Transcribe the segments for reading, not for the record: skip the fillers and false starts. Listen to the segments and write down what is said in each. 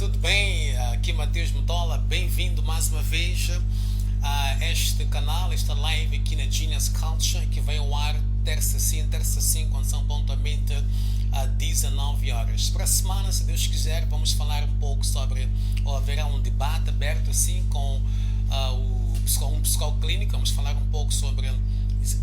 tudo bem? Aqui Matheus Mutola, bem-vindo mais uma vez a este canal, esta live aqui na Genius Culture, que vem ao ar terça sim, quando são pontualmente às 19 horas. Para a semana, se Deus quiser, vamos falar um pouco sobre, ou haverá um debate aberto assim com um psicólogo clínico. Vamos falar um pouco sobre,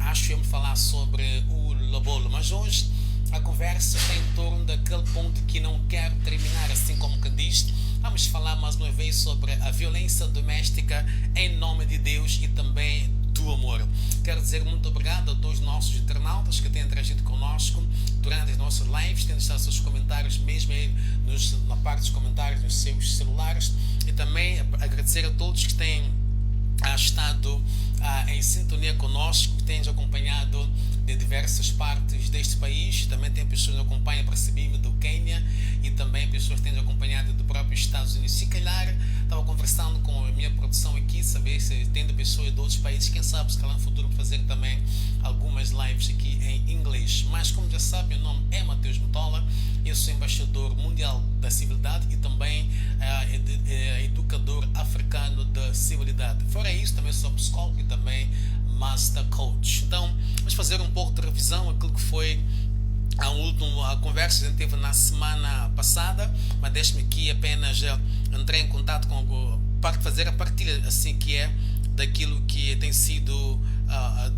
acho que vamos falar sobre o Lobolo, mas hoje a conversa está em torno daquele ponto que não quero terminar, assim como que diz. Vamos falar mais uma vez sobre a violência doméstica em nome de Deus e também do amor. Quero dizer muito obrigado a todos os nossos internautas que têm interagido conosco durante as nossas lives, têm deixado seus comentários mesmo aí na parte dos comentários nos seus celulares, e também agradecer a todos que têm estado em sintonia conosco, que têm acompanhado de diversas partes deste país. Também tem pessoas que acompanham para Sibime do Quênia e também pessoas que têm acompanhado do próprio Estados Unidos. Se calhar estava conversando com a minha produção aqui, saber se tendo pessoas de outros países, quem sabe se calhar no futuro fazer também algumas lives aqui em inglês. Mas como já sabe, meu nome é Matheus Mutola, eu sou embaixador mundial da civilidade e também educador africano da civilidade. Fora isso, também sou psicólogo e também Master Coach. Então, vamos fazer um pouco de revisão aquilo que foi a conversa que a gente teve na semana passada, mas deixe-me aqui apenas entrar em contato para fazer a partilha assim que é daquilo que tem sido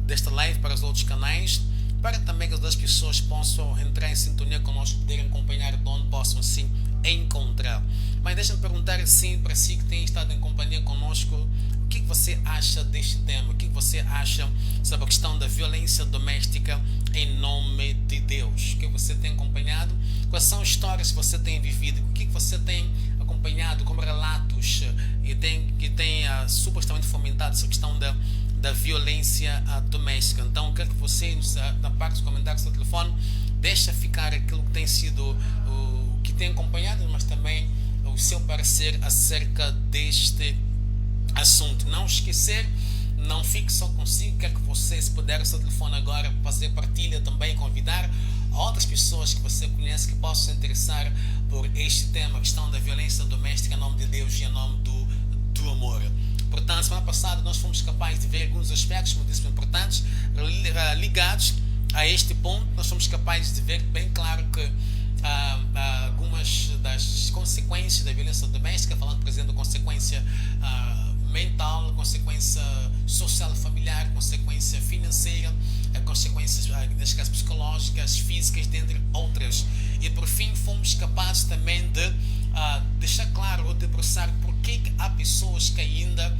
desta live para os outros canais, para também que as outras pessoas possam entrar em sintonia conosco, poderem acompanhar de onde possam assim encontrar. Mas deixa-me perguntar assim para si que tem estado em companhia conosco, o que você acha deste tema? O que você acha sobre a questão da violência doméstica em nome de Deus? O que você tem acompanhado? Quais são as histórias que você tem vivido? O que você tem acompanhado como relatos que tem supostamente fomentado essa questão da violência doméstica? Então, quero que você, na parte dos comentários do seu telefone, deixa ficar aquilo que tem sido o que tem acompanhado, mas também o seu parecer acerca deste assunto. Não esquecer, não fique só consigo. Quero que você, se puder, o seu telefone agora, fazer partilha também, convidar outras pessoas que você conhece que possam se interessar por este tema, a questão da violência doméstica em nome de Deus e em nome do amor. Portanto, semana passada nós fomos capazes de ver alguns aspectos muito importantes ligados a este ponto. Nós fomos capazes de ver bem claro que algumas das consequências da violência doméstica, falando, por exemplo, da consequência mental, consequência social familiar, consequência financeira, consequências, neste caso, psicológicas, físicas, dentre outras. E por fim fomos capazes também de deixar claro ou debruçar porque que há pessoas que ainda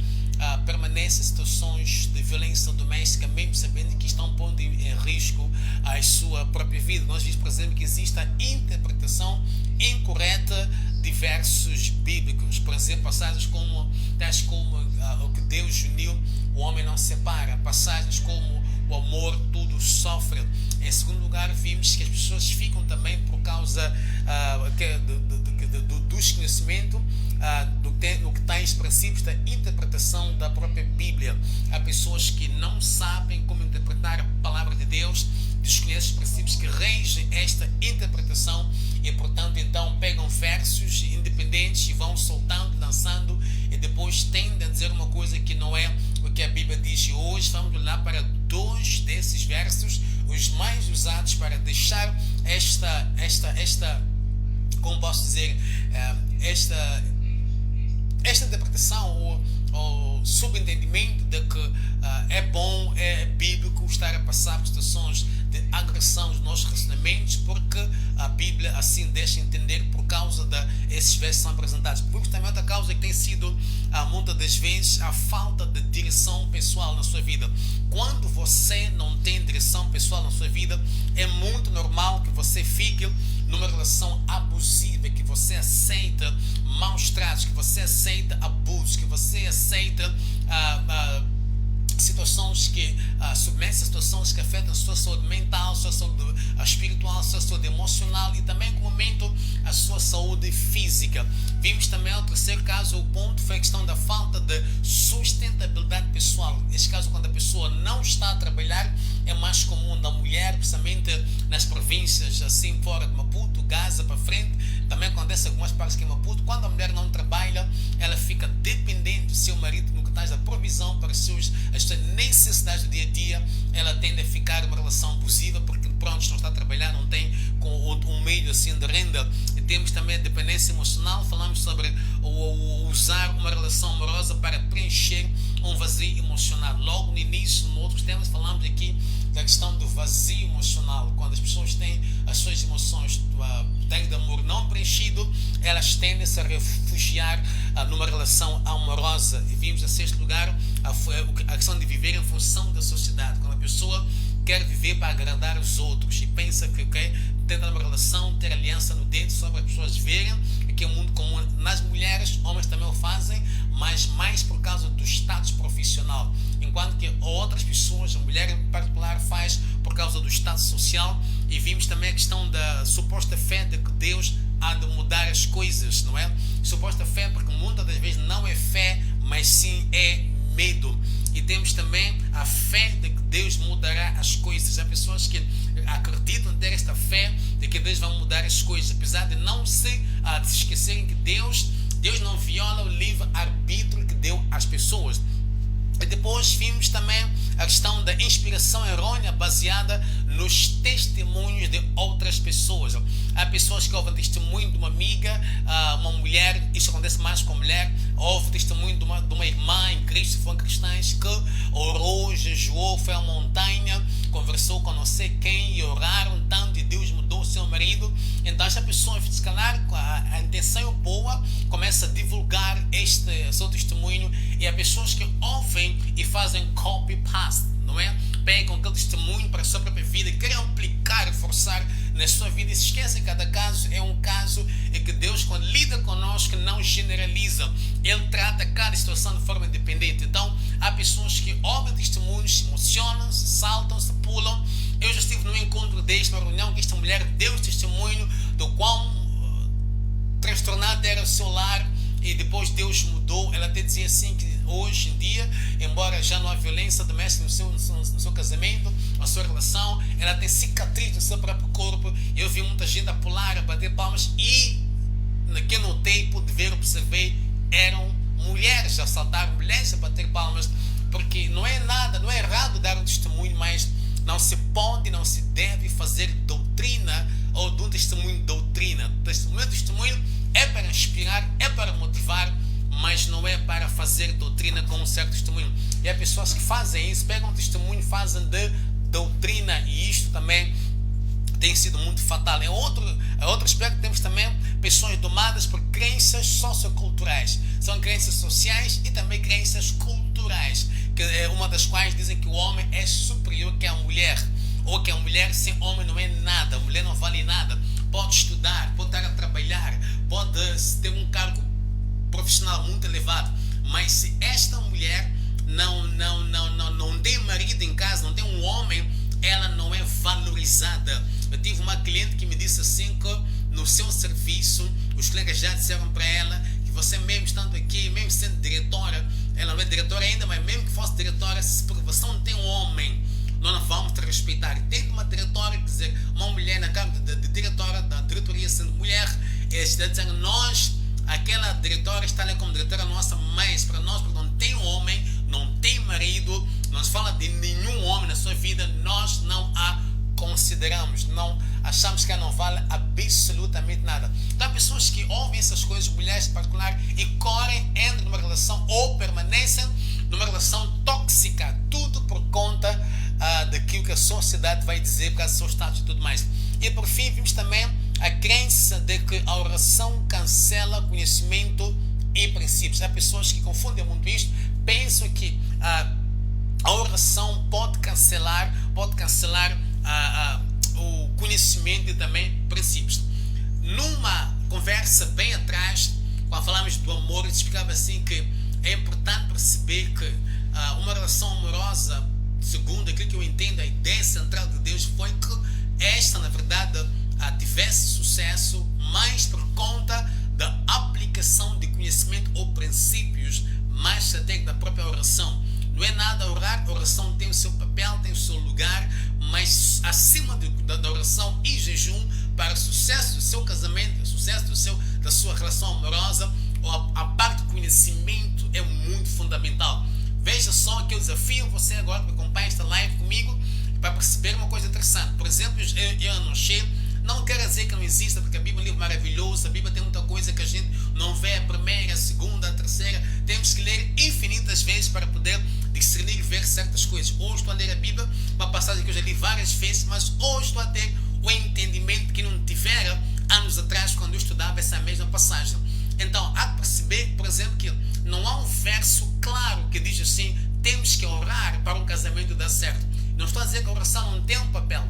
permanecem em situações de violência doméstica, mesmo sabendo que estão pondo em risco a sua própria vida. Nós vimos, por exemplo, que existe a interpretação incorreta de versos bíblicos. Por exemplo, passagens tais como o que Deus uniu, o homem não separa. Passagens como o amor tudo sofre. Em segundo lugar, vimos que as pessoas ficam também por causa do desconhecimento no que tem os princípios da interpretação da própria Bíblia. Há pessoas que não sabem como interpretar a palavra de Deus, desconhecem os princípios que regem esta interpretação e, portanto, então pegam versos independentes e vão soltando, dançando, e depois tendem a dizer uma coisa que não é o que a Bíblia diz. E hoje vamos olhar para dois desses versos, os mais usados para deixar como posso dizer, esta interpretação ou subentendimento de que é bom, é bíblico estar a passar por situações de agressão dos nossos relacionamentos, porque a Bíblia assim deixa entender por causa desses versos são apresentados. Porque também outra causa que tem sido muitas das vezes a falta de direção pessoal na sua vida. Quando você não tem direção pessoal na sua vida, é muito normal que você fique numa relação abusiva, que você aceita maus tratos, que você aceita abusos, que você aceita situações que submetem a situações que afetam a sua saúde mental, a sua saúde espiritual, a sua saúde emocional e também, com o momento, a sua saúde física. Vimos também o terceiro caso, o ponto foi a questão da falta de sustentabilidade pessoal. Neste caso, quando a pessoa não está a trabalhar, é mais comum na mulher, principalmente nas províncias assim fora de Maputo, Gaza para frente. Também quando acontece em algumas partes aqui em Maputo, quando a mulher não trabalha, ela fica dependente do seu marido no que traz a provisão para as suas necessidades do dia a dia. Ela tende a ficar uma relação abusiva, porque pronto, não está a trabalhar, não tem um meio assim de renda. E temos também a dependência emocional. Falamos sobre usar uma relação amorosa para preencher um vazio emocional. Logo no início, em outros temas, falamos aqui da questão do vazio emocional. Quando as pessoas têm as suas emoções, têm de amor não preenchido, elas tendem a se refugiar numa relação amorosa. E vimos, em sexto lugar, a questão de viver em função da sociedade. Quando a pessoa quer viver para agradar os outros e pensa que tenta numa relação ter aliança no dedo só para as pessoas verem que é um mundo comum. Nas mulheres, homens também o fazem, mas mais por causa do status profissional, enquanto que outras pessoas, a mulher em particular, faz por causa do status social. E vimos também a questão da suposta fé de que Deus há de mudar as coisas, não é? Suposta fé, porque muitas das vezes não é fé, mas sim é medo. E temos também a fé de que Deus mudará as coisas. Há pessoas que acreditam ter esta fé de que Deus vai mudar as coisas, apesar de não se esquecerem que Deus não viola o livre-arbítrio que deu às pessoas. E depois vimos também a questão da inspiração errônea baseada nos testemunhos de outras pessoas. Há pessoas que ouvem testemunho de uma amiga, uma mulher, isso acontece mais com a mulher, ouve testemunho de uma irmã em Cristo, foram cristãs, que orou, jejuou, foi à montanha, conversou com não sei quem e oraram tanto e Deus mudou o seu marido. Então esta pessoa, se calhar, a intenção boa, começa a divulgar seu testemunho, e há pessoas que ouvem e fazem copy-paste, não é? Pegam aquele testemunho para a sua própria vida e querem aplicar e forçar na sua vida, e se esquecem que cada caso é um caso, e que Deus, quando lida conosco, não generaliza. Ele trata cada situação de forma independente. Então há pessoas que ouvem testemunhos, se emocionam, se saltam, se pulam. Eu já estive num encontro deste, uma reunião que esta mulher deu testemunho do quão transtornado era o seu lar, e depois Deus mudou. Ela até dizia assim que hoje em dia, embora já não há violência doméstica no seu casamento, na sua relação, ela tem cicatriz no seu próprio corpo. Eu vi muita gente a pular, a bater palmas, e naquele notei, pude ver, observei, eram mulheres a saltar, mulheres a bater palmas, porque não é errado dar um testemunho, mas não se pode, não se deve fazer doutrina ou de um testemunho de doutrina. Testemunho é para inspirar, é para motivar, mas não é para fazer doutrina com um certo testemunho. E há pessoas que fazem isso, pegam um testemunho e fazem de doutrina, e isto também tem sido muito fatal. É outro aspecto. Temos também pessoas domadas por crenças socioculturais. São crenças sociais e também crenças culturais, que é uma das quais dizem que o homem é superior que a mulher, ou que a mulher sem homem não é nada, a mulher não vale nada. Pode estudar, pode estar a trabalhar, pode ter um cargo profissional muito elevado, mas se esta mulher não tem marido em casa, não tem um homem, ela não é valorizada. Eu tive uma cliente que me disse assim que no seu serviço os colegas já disseram para ela que você, mesmo estando aqui, mesmo sendo diretora, ela não é diretora ainda, mas mesmo que fosse diretora, se você não tem um homem, nós não vamos te respeitar. Tem uma diretora, quer dizer, uma mulher na câmara de diretora, da diretoria sendo mulher, eles estão dizendo, nós, aquela diretora está ali como diretora nossa, mas para nós, porque não tem um homem, não tem marido, não se fala de nenhum homem na sua vida, nós não a consideramos, não achamos que ela não vale absolutamente nada. Então há pessoas que ouvem essas coisas, mulheres em particular, e correm, entram numa relação ou permanecem numa relação tóxica, tudo por conta daquilo que a sociedade vai dizer por causa do seu status e tudo mais. E por fim vimos também a crença de que a oração cancela conhecimento e princípios. Há pessoas que confundem muito isto, pensam que a oração pode cancelar o conhecimento e também princípios. Numa conversa bem atrás, quando falamos do amor, eu explicava assim que é importante perceber que uma relação amorosa, segundo aquilo que eu entendo, a ideia central de Deus foi que esta, na verdade, tivesse sucesso mais por conta da aplicação de conhecimento ou princípios mais estratégico da própria oração. Não é nada orar, a oração tem o seu papel, tem o seu lugar, mas acima da oração e jejum, para o sucesso do seu casamento, o sucesso da sua relação amorosa, a parte do conhecimento é muito fundamental. Veja só que eu desafio você agora que acompanha esta live comigo para perceber uma coisa interessante. Por exemplo, eu não cheio, não quero dizer que não exista, porque a Bíblia é um livro maravilhoso, a Bíblia tem muita coisa que a gente não vê a primeira, a segunda, a terceira. Temos que ler infinitas vezes para poder discernir e ver certas coisas. Hoje estou a ler a Bíblia, uma passagem que eu já li várias vezes, mas hoje estou a ter o entendimento que não tivera anos atrás quando eu estudava essa mesma passagem. Então, há que perceber, por exemplo, que não há um verso claro que diz assim, temos que orar para um casamento dar certo. Não estou a dizer que a oração não tem um papel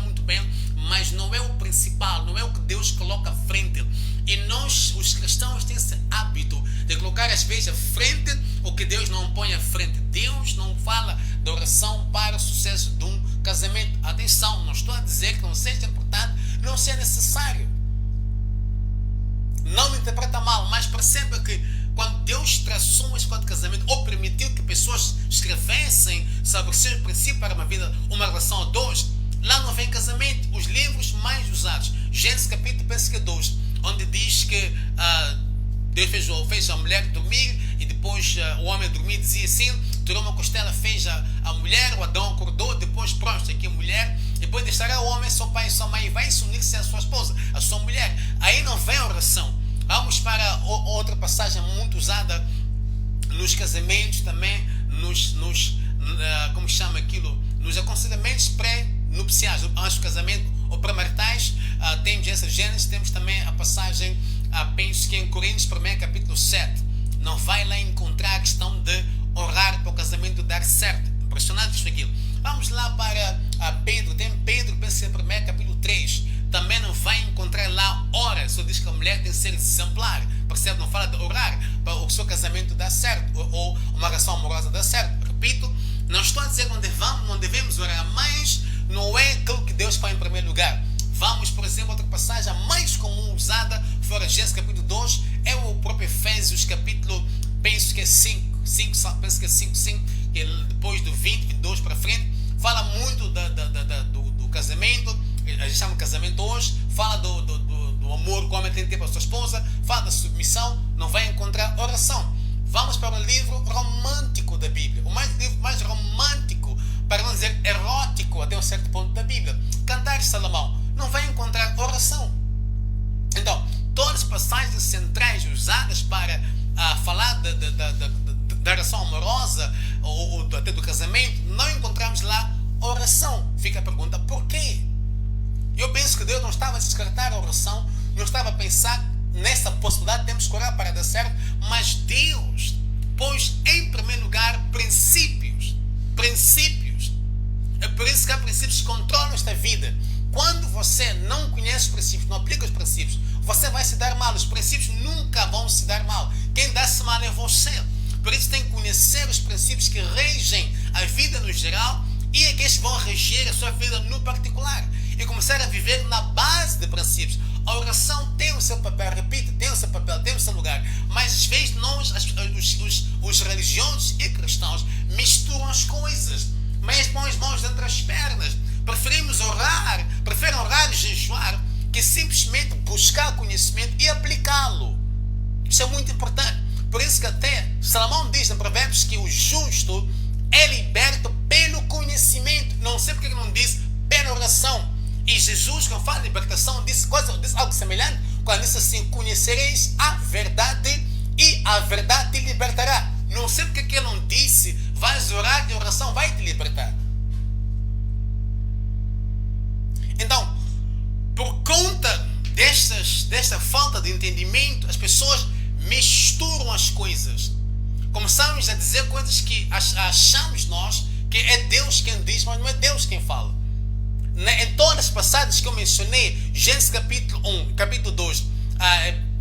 muito bem, mas não é o principal, não é o que Deus coloca à frente. E nós, os cristãos, temos esse hábito de colocar às vezes à frente o que Deus não põe à frente. Deus não fala de oração para o sucesso de um casamento. Atenção, não estou a dizer que não seja importante, não seja necessário. Não me interpreta mal, mas perceba que quando Deus traçou uma escola de casamento ou permitiu que pessoas escrevessem sobre os seus princípios para uma relação a dois, lá não vem casamento. Os livros mais usados, Gênesis capítulo, penso que 2, onde diz que Deus fez a mulher dormir e depois o homem dormir, dizia assim, tirou uma costela, fez a mulher, o Adão acordou, depois pronto, aqui a mulher, depois deixará o homem, seu pai e sua mãe, vai se unir-se à sua esposa, a sua mulher. Aí não vem a oração. Vamos para outra passagem muito usada nos casamentos também, como chama aquilo, nos aconselhamentos pré-nupciais, antes do casamento ou pré-maritais. Temos essa Gênesis, temos também a passagem, penso que em Coríntios 1, capítulo 7, não vai lá encontrar a questão de orar para o casamento dar certo. Impressionante isto aquilo. Vamos lá para Pedro, tem Pedro, penso que é 1, capítulo 3, também não vai encontrar lá ora, só diz que a mulher tem que ser exemplar, percebe? Não fala de orar para o seu casamento dar certo, ou uma relação amorosa dar certo. Repito, não estou a dizer que não devemos orar, mas não é aquilo que Deus põe em primeiro lugar. Vamos, por exemplo, outra passagem mais comum usada, fora Gênesis capítulo 2, é o próprio Efésios capítulo, penso que é 5, que é depois do 20, 22 para frente, fala muito do casamento. A gente chama de casamento hoje, fala do amor que o homem tem que ter para a sua esposa, fala da submissão, não vai encontrar oração. Vamos para o livro romântico da Bíblia, o livro mais romântico, para não dizer erótico até um certo ponto da Bíblia, Cantares de Salomão, não vai encontrar oração. Então, todas as passagens centrais usadas para falar da relação amorosa ou até do casamento, não encontramos lá oração. Fica a pergunta, por quê? Eu penso que Deus não estava a descartar a oração, não estava a pensar nessa possibilidade, temos que orar para dar certo, mas Deus pôs em primeiro lugar princípios. É por isso que há princípios que controlam esta vida. Quando você não conhece os princípios, não aplica os princípios, você vai se dar mal. Os princípios nunca vão se dar mal. Quem dá-se mal é você. Por isso tem que conhecer os princípios que regem a vida no geral e aqueles que vão reger a sua vida no particular. E começar a viver na base de princípios. A oração tem o seu papel, repito, tem o seu papel, tem o seu lugar. Mas às vezes nós, os religiosos e cristãos, misturam as coisas. Mas põem as mãos entre as pernas. Preferem orar e jejuar, que simplesmente buscar conhecimento e aplicá-lo. Isso é muito importante. Por isso que até Salomão diz em Provérbios que o justo é liberto pelo conhecimento. Não sei porque ele não diz pela oração. E Jesus, quando fala de libertação, diz algo semelhante, quando diz assim, conhecereis a verdade e a verdade te libertará. Não sei porque ele não disse, vais orar e a oração vai te libertar. Então, por conta desta falta de entendimento, as pessoas misturam as coisas. Começamos a dizer coisas que achamos nós que é Deus quem diz, mas não é Deus quem fala. Em todas as passagens que eu mencionei, Gênesis capítulo 1, capítulo 2,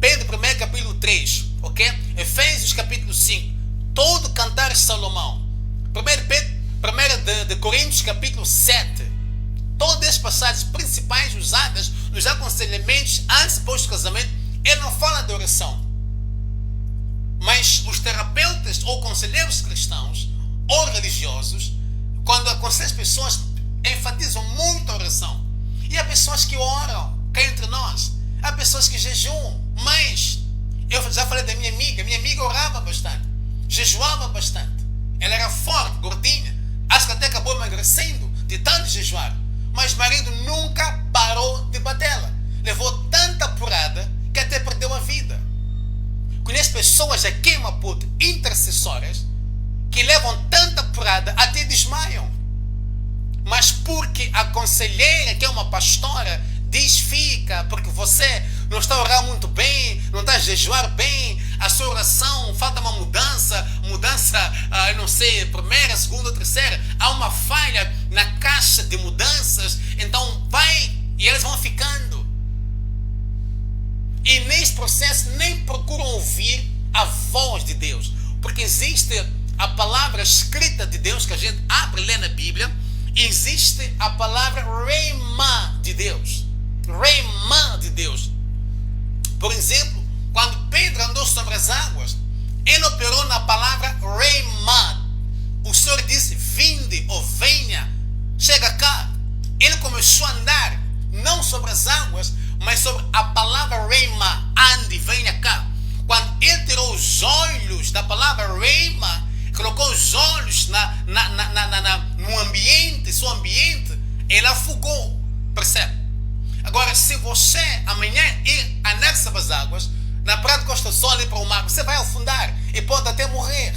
Pedro 1, capítulo 3, ok? Efésios capítulo 5, todo Cantar de Salomão, 1 de Coríntios capítulo 7, todas as passagens principais usadas nos aconselhamentos antes e depois do casamento, ele não fala de oração. Mas os terapeutas ou conselheiros cristãos ou religiosos, quando aconselham as pessoas, enfatizam muito a oração. E há pessoas que oram cá entre nós, Há pessoas que jejuam, mas eu já falei da minha amiga orava bastante, jejuava bastante. Ela era forte, gordinha, acho que até acabou emagrecendo de tanto jejuar. Mas o marido nunca parou de batê-la. Levou tanta porrada que até perdeu a vida. Conheço pessoas aqui em Maputo, intercessoras, que levam tanta porrada até desmaiam. Mas porque a conselheira, que é uma pastora, diz fica, porque você não está a orar muito bem, não está a jejuar bem, a sua oração falta uma mudança, eu não sei, primeira, segunda, terceira, há uma falha na caixa de mudanças, então vai e eles vão ficando. E nesse processo nem procuram ouvir a voz de Deus, porque existe a palavra escrita de Deus que a gente abre e lê na Bíblia, e existe a palavra Rema de Deus. Rema de Deus. Por exemplo, quando Pedro andou sobre as águas, ele operou na palavra Rema. O Senhor disse, vinde ou venha, chega cá. Ele começou a andar, não sobre as águas, mas sobre a palavra Rema, ande, venha cá. Quando ele tirou os olhos da palavra Rema, colocou os olhos no ambiente, seu ambiente, ele afogou, percebe? Agora, se você amanhã ir andar sobre as águas, na praia de Costa do Sol ir para o mar, você vai afundar e pode até morrer.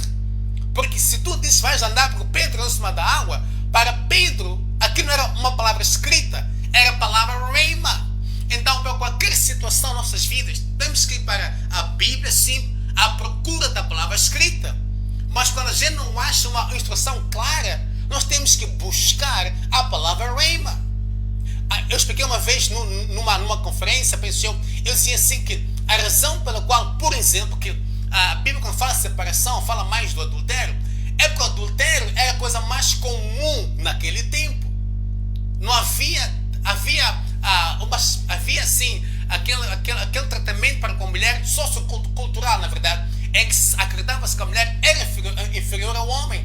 Porque se tu dizes vais andar, porque Pedro em cima da água, para Pedro, aqui não era uma palavra escrita, era a palavra Rema. Então, para qualquer situação em nossas vidas, temos que ir para a Bíblia, sim, à procura da palavra escrita. Mas quando a gente não acha uma instrução clara, nós temos que buscar a palavra Rema. Eu expliquei uma vez numa conferência, eu dizia assim que a razão pela qual, por exemplo, que a Bíblia quando fala de separação, fala mais do adultério, é porque o adultério era a coisa mais comum naquele tempo. Não havia assim, aquele tratamento para com a mulher sociocultural, na verdade, é que acreditava-se que a mulher era inferior ao homem,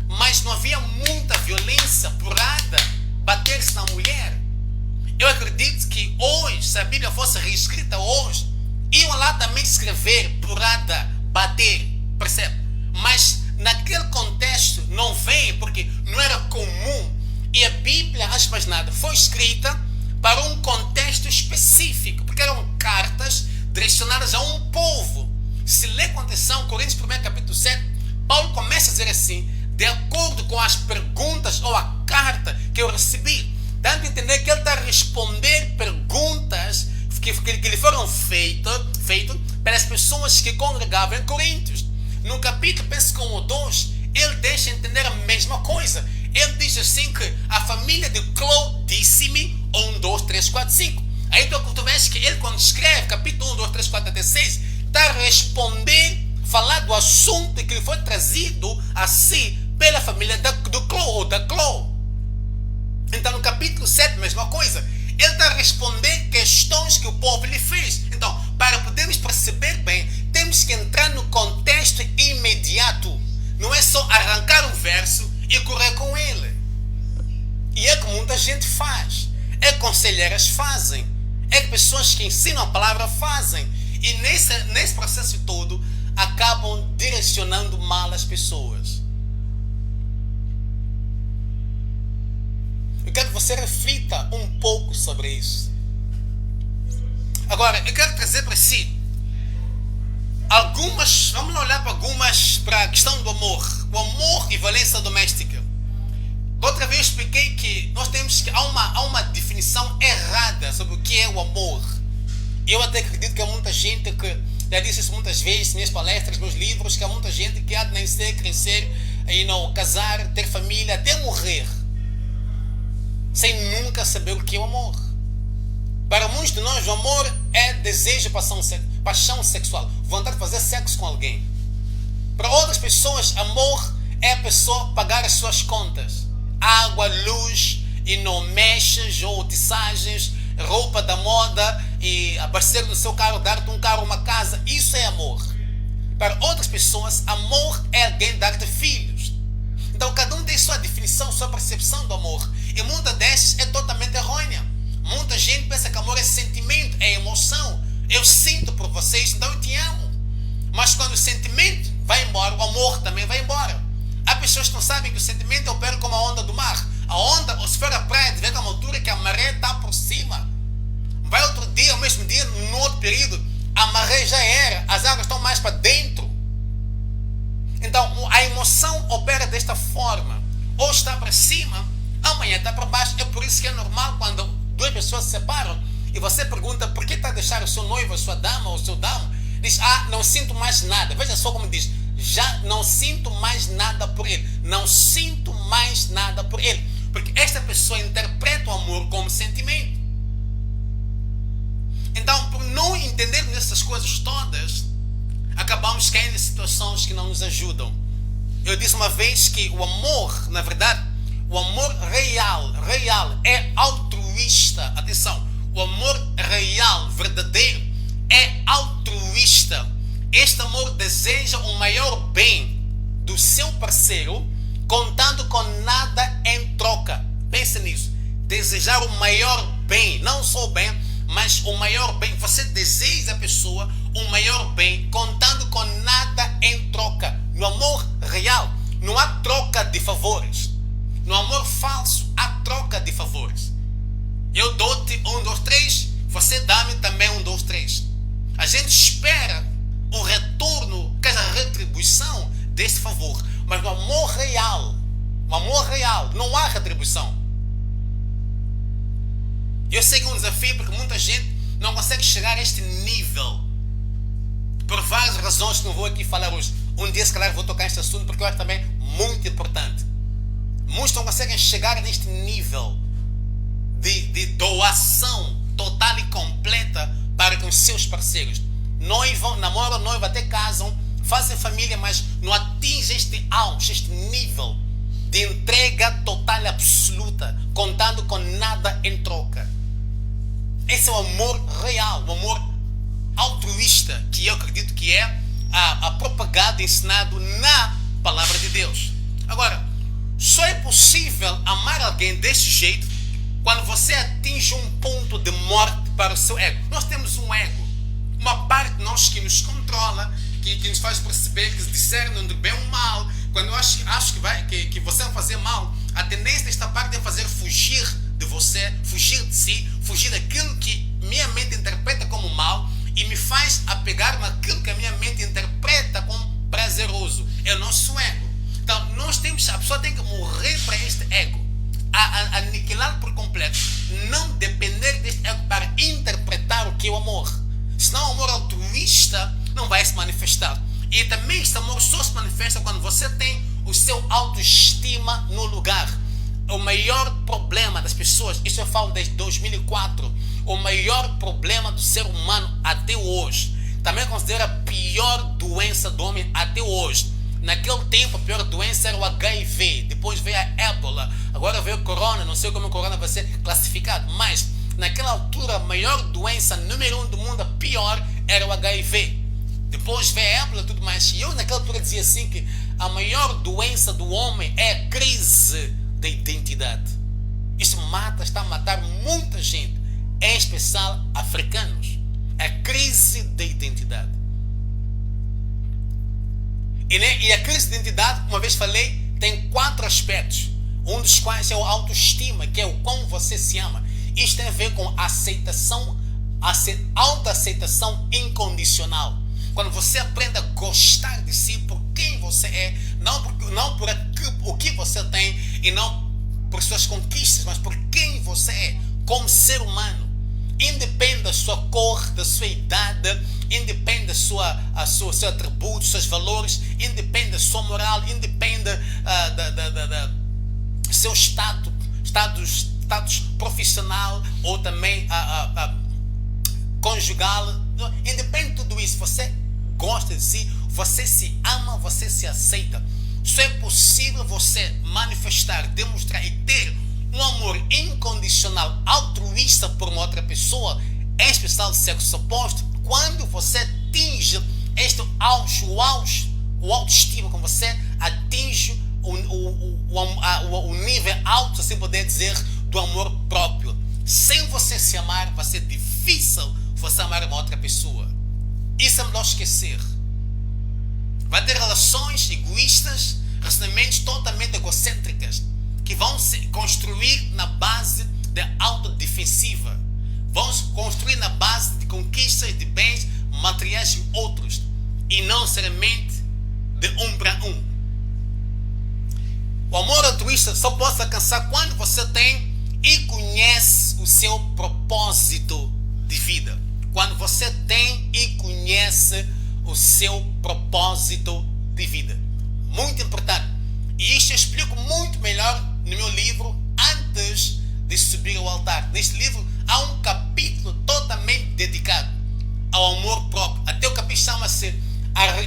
mas não havia muita violência, porrada, bater-se na mulher. Eu acredito que hoje, se a Bíblia fosse reescrita hoje, iam lá também escrever porrada, bater, percebe? Mas naquele contexto não vem, porque não era comum, e a Bíblia, antes de mais nada, foi escrita para um contexto específico, porque eram cartas direcionadas a um povo. Se lê com atenção Coríntios 1, capítulo 7, Paulo começa a dizer assim, de acordo com as perguntas ou a carta que eu recebi, dando a entender que ele está a responder perguntas que lhe foram feitas pelas pessoas que congregavam em Coríntios. No capítulo, penso com o 2, ele deixa entender a mesma coisa. Ele diz assim que a família de Cló disse-me 1, 2, 3, 4, 5. Aí tu vês que ele quando escreve capítulo 1, 2, 3, 4 até 6, está a responder, falar do assunto que lhe foi trazido a si pela família do Cló ou da Cló. Então no capítulo 7, mesma coisa. Ele está a responder questões que o povo lhe fez. Então, para podermos perceber bem, temos que entrar no contexto imediato. Não é só arrancar um verso e correr com ele. E é que muita gente faz. É que conselheiras fazem. É que pessoas que ensinam a palavra fazem. E nesse processo todo, acabam direcionando mal as pessoas. Eu quero que você reflita um pouco sobre isso. Agora, eu quero trazer para si vamos olhar para a questão do amor. O amor e violência doméstica. Outra vez eu expliquei que há uma definição errada sobre o que é o amor. Eu até acredito que há muita gente que, já disse isso muitas vezes, minhas palestras, meus livros, que há muita gente que há de nascer, crescer, casar, ter família, até morrer, sem nunca saber o que é o amor. Para muitos de nós, o amor é desejo, paixão sexual, vontade de fazer sexo com alguém. Para outras pessoas, amor é a pessoa pagar as suas contas. Água, luz, e não mechas ou tiçagens, roupa da moda, e aparecer no seu carro, dar-te um carro, uma casa. Isso é amor. Para outras pessoas, amor é alguém dar-te filhos. Então cada um tem sua definição, sua percepção do amor. E muitas dessas é totalmente errônea. Muita gente pensa que amor é sentimento, é emoção. Eu sinto por vocês, então eu te amo. Mas quando o sentimento vai embora, o amor também vai embora. Há pessoas que não sabem que o sentimento opera como a onda do mar. A onda, se for a praia, vê uma altura que a maré está por cima. Vai outro dia, o mesmo dia, no outro período, a maré já era, as águas estão mais para dentro. Então, a emoção opera desta forma. Hoje está para cima, amanhã está para baixo. É por isso que é normal quando duas pessoas se separam e você pergunta por que está a deixar o seu noivo, a sua dama ou o seu damo. Diz, não sinto mais nada. Veja só como diz, já não sinto mais nada por ele. Não sinto mais nada por ele. Porque esta pessoa interpreta o amor como sentimento. Então, por não entendermos essas coisas todas, acabamos caindo em situações que não nos ajudam. Eu disse uma vez que o amor, na verdade, o amor real é altruísta. Atenção, o amor real, verdadeiro, é altruísta. Este amor deseja o maior bem do seu parceiro, contando com nada em troca. Pense nisso. Desejar o maior bem, não só o bem, mas o maior bem. Você deseja a pessoa o maior bem, contando com nada em troca. No amor real, não há troca de favores. No amor falso, há troca de favores. Eu dou-te 1, 2, 3, você dá-me também 1, 2, 3. A gente espera o retorno, que a retribuição desse favor. Mas no amor real, não há retribuição. Eu sei que é um desafio porque muita gente não consegue chegar a este nível. Por várias razões que não vou aqui falar hoje. Um dia, se calhar, vou tocar neste assunto porque eu acho também muito importante. Muitos não conseguem chegar neste nível de doação total e completa para com os seus parceiros. Noivam, namoram, noivam, até casam, fazem família, mas não atingem este auge, este nível de entrega total e absoluta, contando com nada em troca. Esse é o amor real, o amor altruísta, que eu acredito que é propagado e ensinado na palavra de Deus. Agora, só é possível amar alguém desse jeito quando você atinge um ponto de morte para o seu ego. Nós temos um ego, uma parte de nós que nos controla, que nos faz perceber, que discerne entre bem ou mal. Quando eu acho que você vai fazer mal, a tendência desta parte é fazer fugir de você, fugir de si, fugir daquilo que minha mente interpreta como mal e me faz apegar naquilo que a minha mente interpreta como prazeroso. É o nosso ego. Então, a pessoa tem que morrer para este ego, aniquilar por completo, não depender deste ego para interpretar o que é o amor. Senão o amor altruísta não vai se manifestar. E também este amor só se manifesta quando você tem o seu autoestima no lugar. O maior problema das pessoas, isso eu falo desde 2004, o maior problema do ser humano até hoje, também considero a pior doença do homem até hoje. Naquele tempo a pior doença era o HIV, depois veio a ébola, agora veio o corona, não sei como o corona vai ser classificado, mas naquela altura a maior doença número 1 do mundo, a pior, era o HIV. Depois veio a ébola e tudo mais. E eu naquela altura dizia assim que a maior doença do homem é a crise da identidade. Isso está a matar muita gente, em especial africanos. A crise da identidade. E a crise de identidade, uma vez falei, tem 4 aspectos. Um dos quais é a autoestima, que é o como você se ama. Isto tem a ver com aceitação, autoaceitação incondicional. Quando você aprende a gostar de si por quem você é, não por o que você tem e não por suas conquistas, mas por quem você é como ser humano. Independe da sua cor, da sua idade, independe do seu atributo, dos seus valores, independe da sua moral, independe do seu status profissional ou também conjugal. Independe de tudo isso. Você gosta de si, você se ama, você se aceita. Só é possível você manifestar, demonstrar e ter um amor incondicional, altruísta por uma outra pessoa, em especial do sexo oposto, quando você atinge o autoestima, quando você atinge o nível alto, assim poder dizer, do amor próprio. Sem você se amar, vai ser difícil você amar uma outra pessoa. Isso é melhor esquecer. Vai ter relações egoístas, relacionamentos totalmente egocêntricas, que vão se construir na base da autodefensiva. Vão se construir na base de conquistas de bens materiais e outros, e não necessariamente de um para um. O amor altruísta só pode alcançar quando você tem e conhece o seu propósito de vida. Quando você tem e conhece o seu propósito de vida. Muito importante. E isto eu explico muito melhor no meu livro Antes de Subir ao Altar. Neste livro há um capítulo totalmente dedicado ao amor próprio. Até o capítulo chama-se,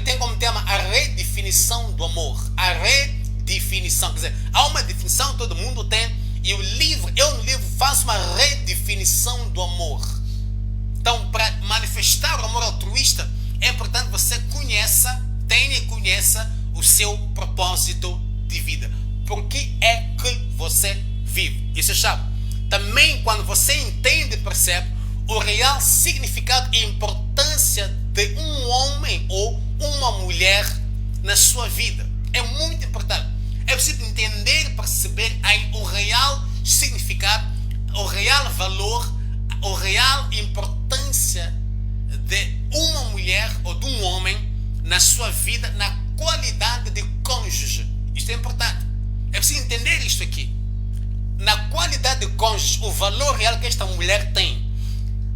tem como tema a redefinição do amor. A redefinição. Quer dizer, há uma definição que todo mundo tem. E eu no livro faço uma redefinição do amor. Então, para manifestar o amor altruísta, é importante você tenha e conheça o seu propósito de vida. Por que é que você vive? Isso é chave. Também, quando você entende e percebe o real significado e importância de um homem ou uma mulher na sua vida. É muito importante. É preciso entender e perceber aí o real significado, o real valor, a real importância de uma mulher ou de um homem na sua vida, na qualidade de cônjuge. Isto é importante. É preciso entender isto aqui. Na qualidade de cônjuge, o valor real que esta mulher tem.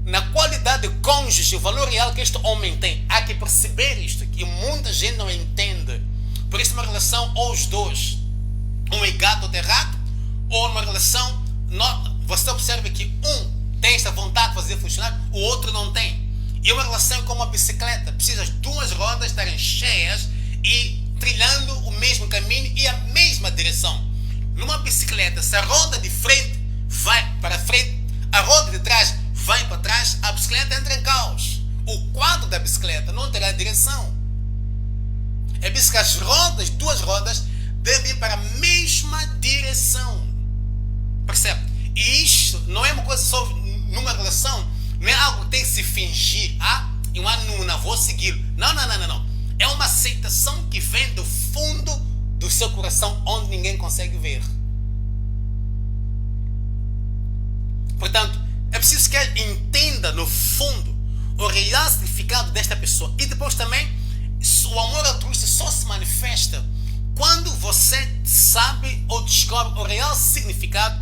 Na qualidade de cônjuge, o valor real que este homem tem. Há que perceber isto aqui. Muita gente não entende. Por isso, uma relação ou os dois, um é gato ou é rato, ou uma relação, você observa que um tem esta vontade de fazer funcionar, o outro não tem. E uma relação é como uma bicicleta, precisa as duas rodas estarem cheias e trilhando o mesmo caminho e a mesma direção. Numa bicicleta, se a roda de frente vai para frente, a roda de trás vai para trás, a bicicleta entra em caos. O quadro da bicicleta não terá direção. É por isso que as duas rodas devem ir para a mesma direção. Percebe? E isto não é uma coisa só numa relação, não é algo que tem que se fingir. Eu não vou seguir. Não. É uma aceitação que vem do fundo do seu coração, onde ninguém consegue ver. Portanto, é preciso que entenda no fundo o real significado desta pessoa. E depois também, o amor altruísta só se manifesta quando você sabe ou descobre o real significado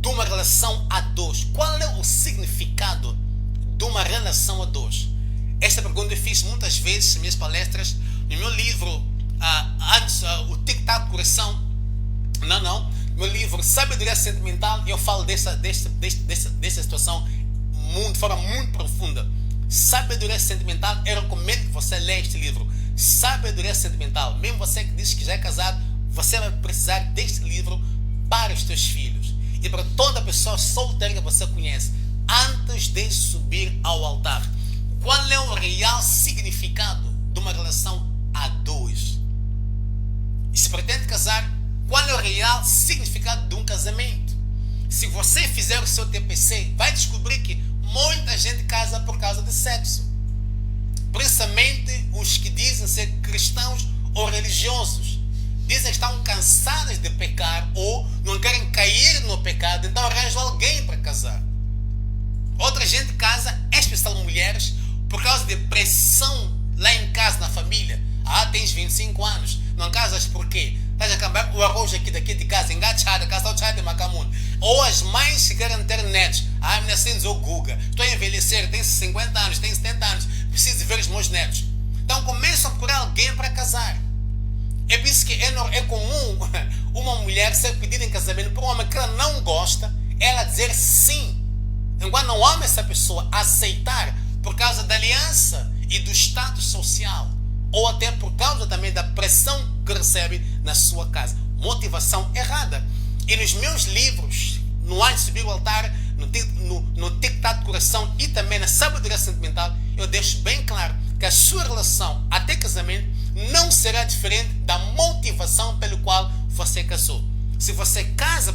de uma relação a dois. Qual é o significado de uma relação a dois? Esta pergunta eu fiz muitas vezes nas minhas palestras. No meu livro, o Tic-Tac do Coração, meu livro Sabedoria Sentimental, eu falo dessa situação de forma muito profunda. Sabedoria Sentimental, eu recomendo que você leia este livro. Sabedoria Sentimental. Mesmo você que diz que já é casado, você vai precisar deste livro para os seus filhos e para toda pessoa solteira que você conhece, antes de subir ao altar. Qual é o real significado de uma relação a dois? E se pretende casar, qual é o real significado de um casamento? Se você fizer o seu TPC, vai descobrir que muita gente casa por causa de sexo. Principalmente os que dizem ser cristãos ou religiosos. Dizem que estão cansados de pecar ou não querem cair no pecado, então arranjam alguém para casar. Outra gente casa, em especial mulheres, por causa de pressão lá em casa, na família. Tens 25 anos, não casas por quê? Estás a acabar o arroz aqui daqui de casa, engateada, casa de macamundo. Ou as mães que querem ter netos. Minha sins ou Guga, estou a envelhecer, tenho 50 anos, tenho 70 anos, preciso ver os meus netos. Então começam a procurar alguém para casar. É por isso que é comum uma mulher ser pedida em casamento por um homem que ela não gosta, ela dizer sim. Enquanto não ama essa pessoa, aceitar por causa da aliança e do status social. Ou até por causa também da pressão que recebe na sua casa. Motivação errada. E nos meus livros, no Antes de Subir ao Altar, no Tic-Tac do Coração e também na Sabedoria Sentimental, eu deixo bem claro que a sua relação até casamento não será diferente da motivação pelo qual você casou. Se você casa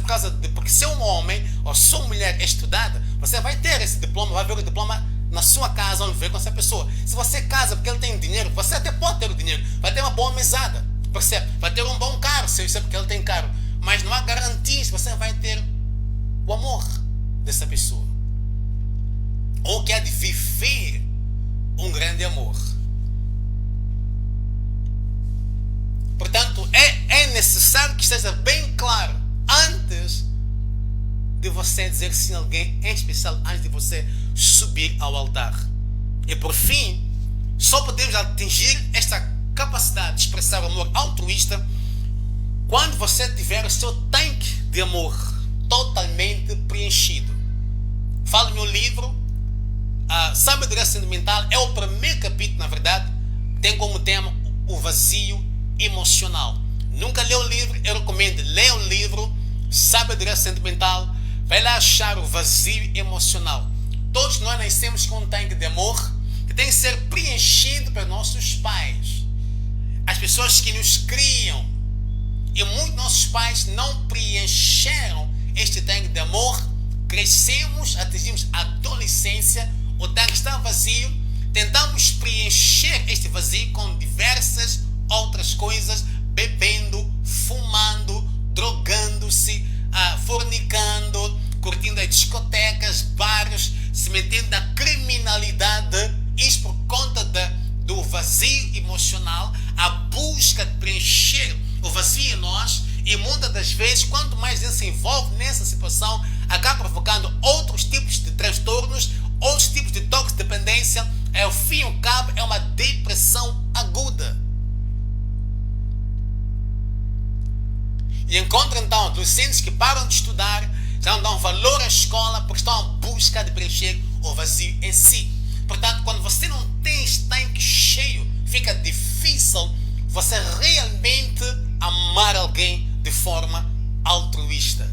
porque ser um homem ou sua mulher é estudada, Você vai ter esse diploma, vai ver o diploma na sua casa, onde viver com essa pessoa. Se você casa porque ele tem dinheiro, você até pode ter o dinheiro, vai ter uma boa mesada, percebe? Vai ter um bom carro, se é porque ele tem carro. Mas não há garantia se você vai ter o amor dessa pessoa. Ou que há de viver um grande amor. Portanto, é necessário que esteja bem claro antes de você dizer sim a alguém, em especial antes de você subir ao altar. E por fim, só podemos atingir esta capacidade de expressar o amor altruísta quando você tiver o seu tanque de amor totalmente preenchido. Falo no meu livro, a Sabedoria Sentimental, é o primeiro capítulo, na verdade, tem como tema o vazio emocional. Nunca leu o livro? Eu recomendo, leia o livro Sabedoria Sentimental. Vai lá achar o vazio emocional. Todos nós nascemos com um tanque de amor que tem que ser preenchido pelos nossos pais, as pessoas que nos criam. E muitos nossos pais não preencheram este tanque de amor. Crescemos, atingimos a adolescência, o tanque está vazio, tentamos preencher este vazio com diversas outras coisas, bebendo, fumando, drogando-se, fornicando, curtindo as discotecas, bares, se metendo na criminalidade, isso por conta do vazio emocional, a busca de preencher o vazio em nós, e muitas das vezes, quanto mais ele se envolve nessa situação, acaba provocando outros tipos de transtornos, outros tipos de toxicodependência, ao fim e ao cabo é uma depressão aguda. E encontro então adolescentes que param de estudar, já não dão valor à escola porque estão à busca de preencher o vazio em si. Portanto, quando você não tem este tanque cheio, fica difícil você realmente amar alguém de forma altruísta.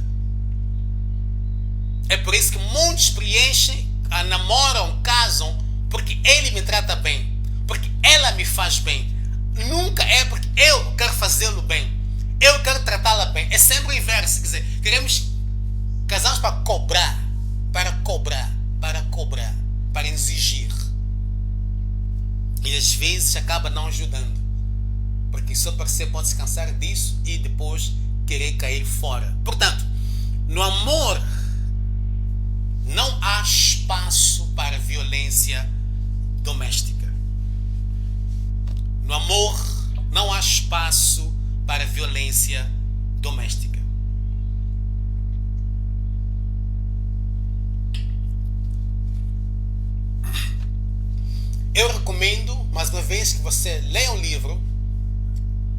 É por isso que muitos preenchem, namoram, casam, porque ele me trata bem, porque ela me faz bem. Nunca é porque eu quero fazê-lo bem, eu quero tratá-la bem. É sempre o inverso. Quer dizer, casamos para cobrar, para exigir. E às vezes acaba não ajudando, porque só você pode se cansar disso e depois querer cair fora. Portanto, no amor não há espaço para violência doméstica. No amor não há espaço para violência doméstica. Eu recomendo, mais uma vez, que você leia o livro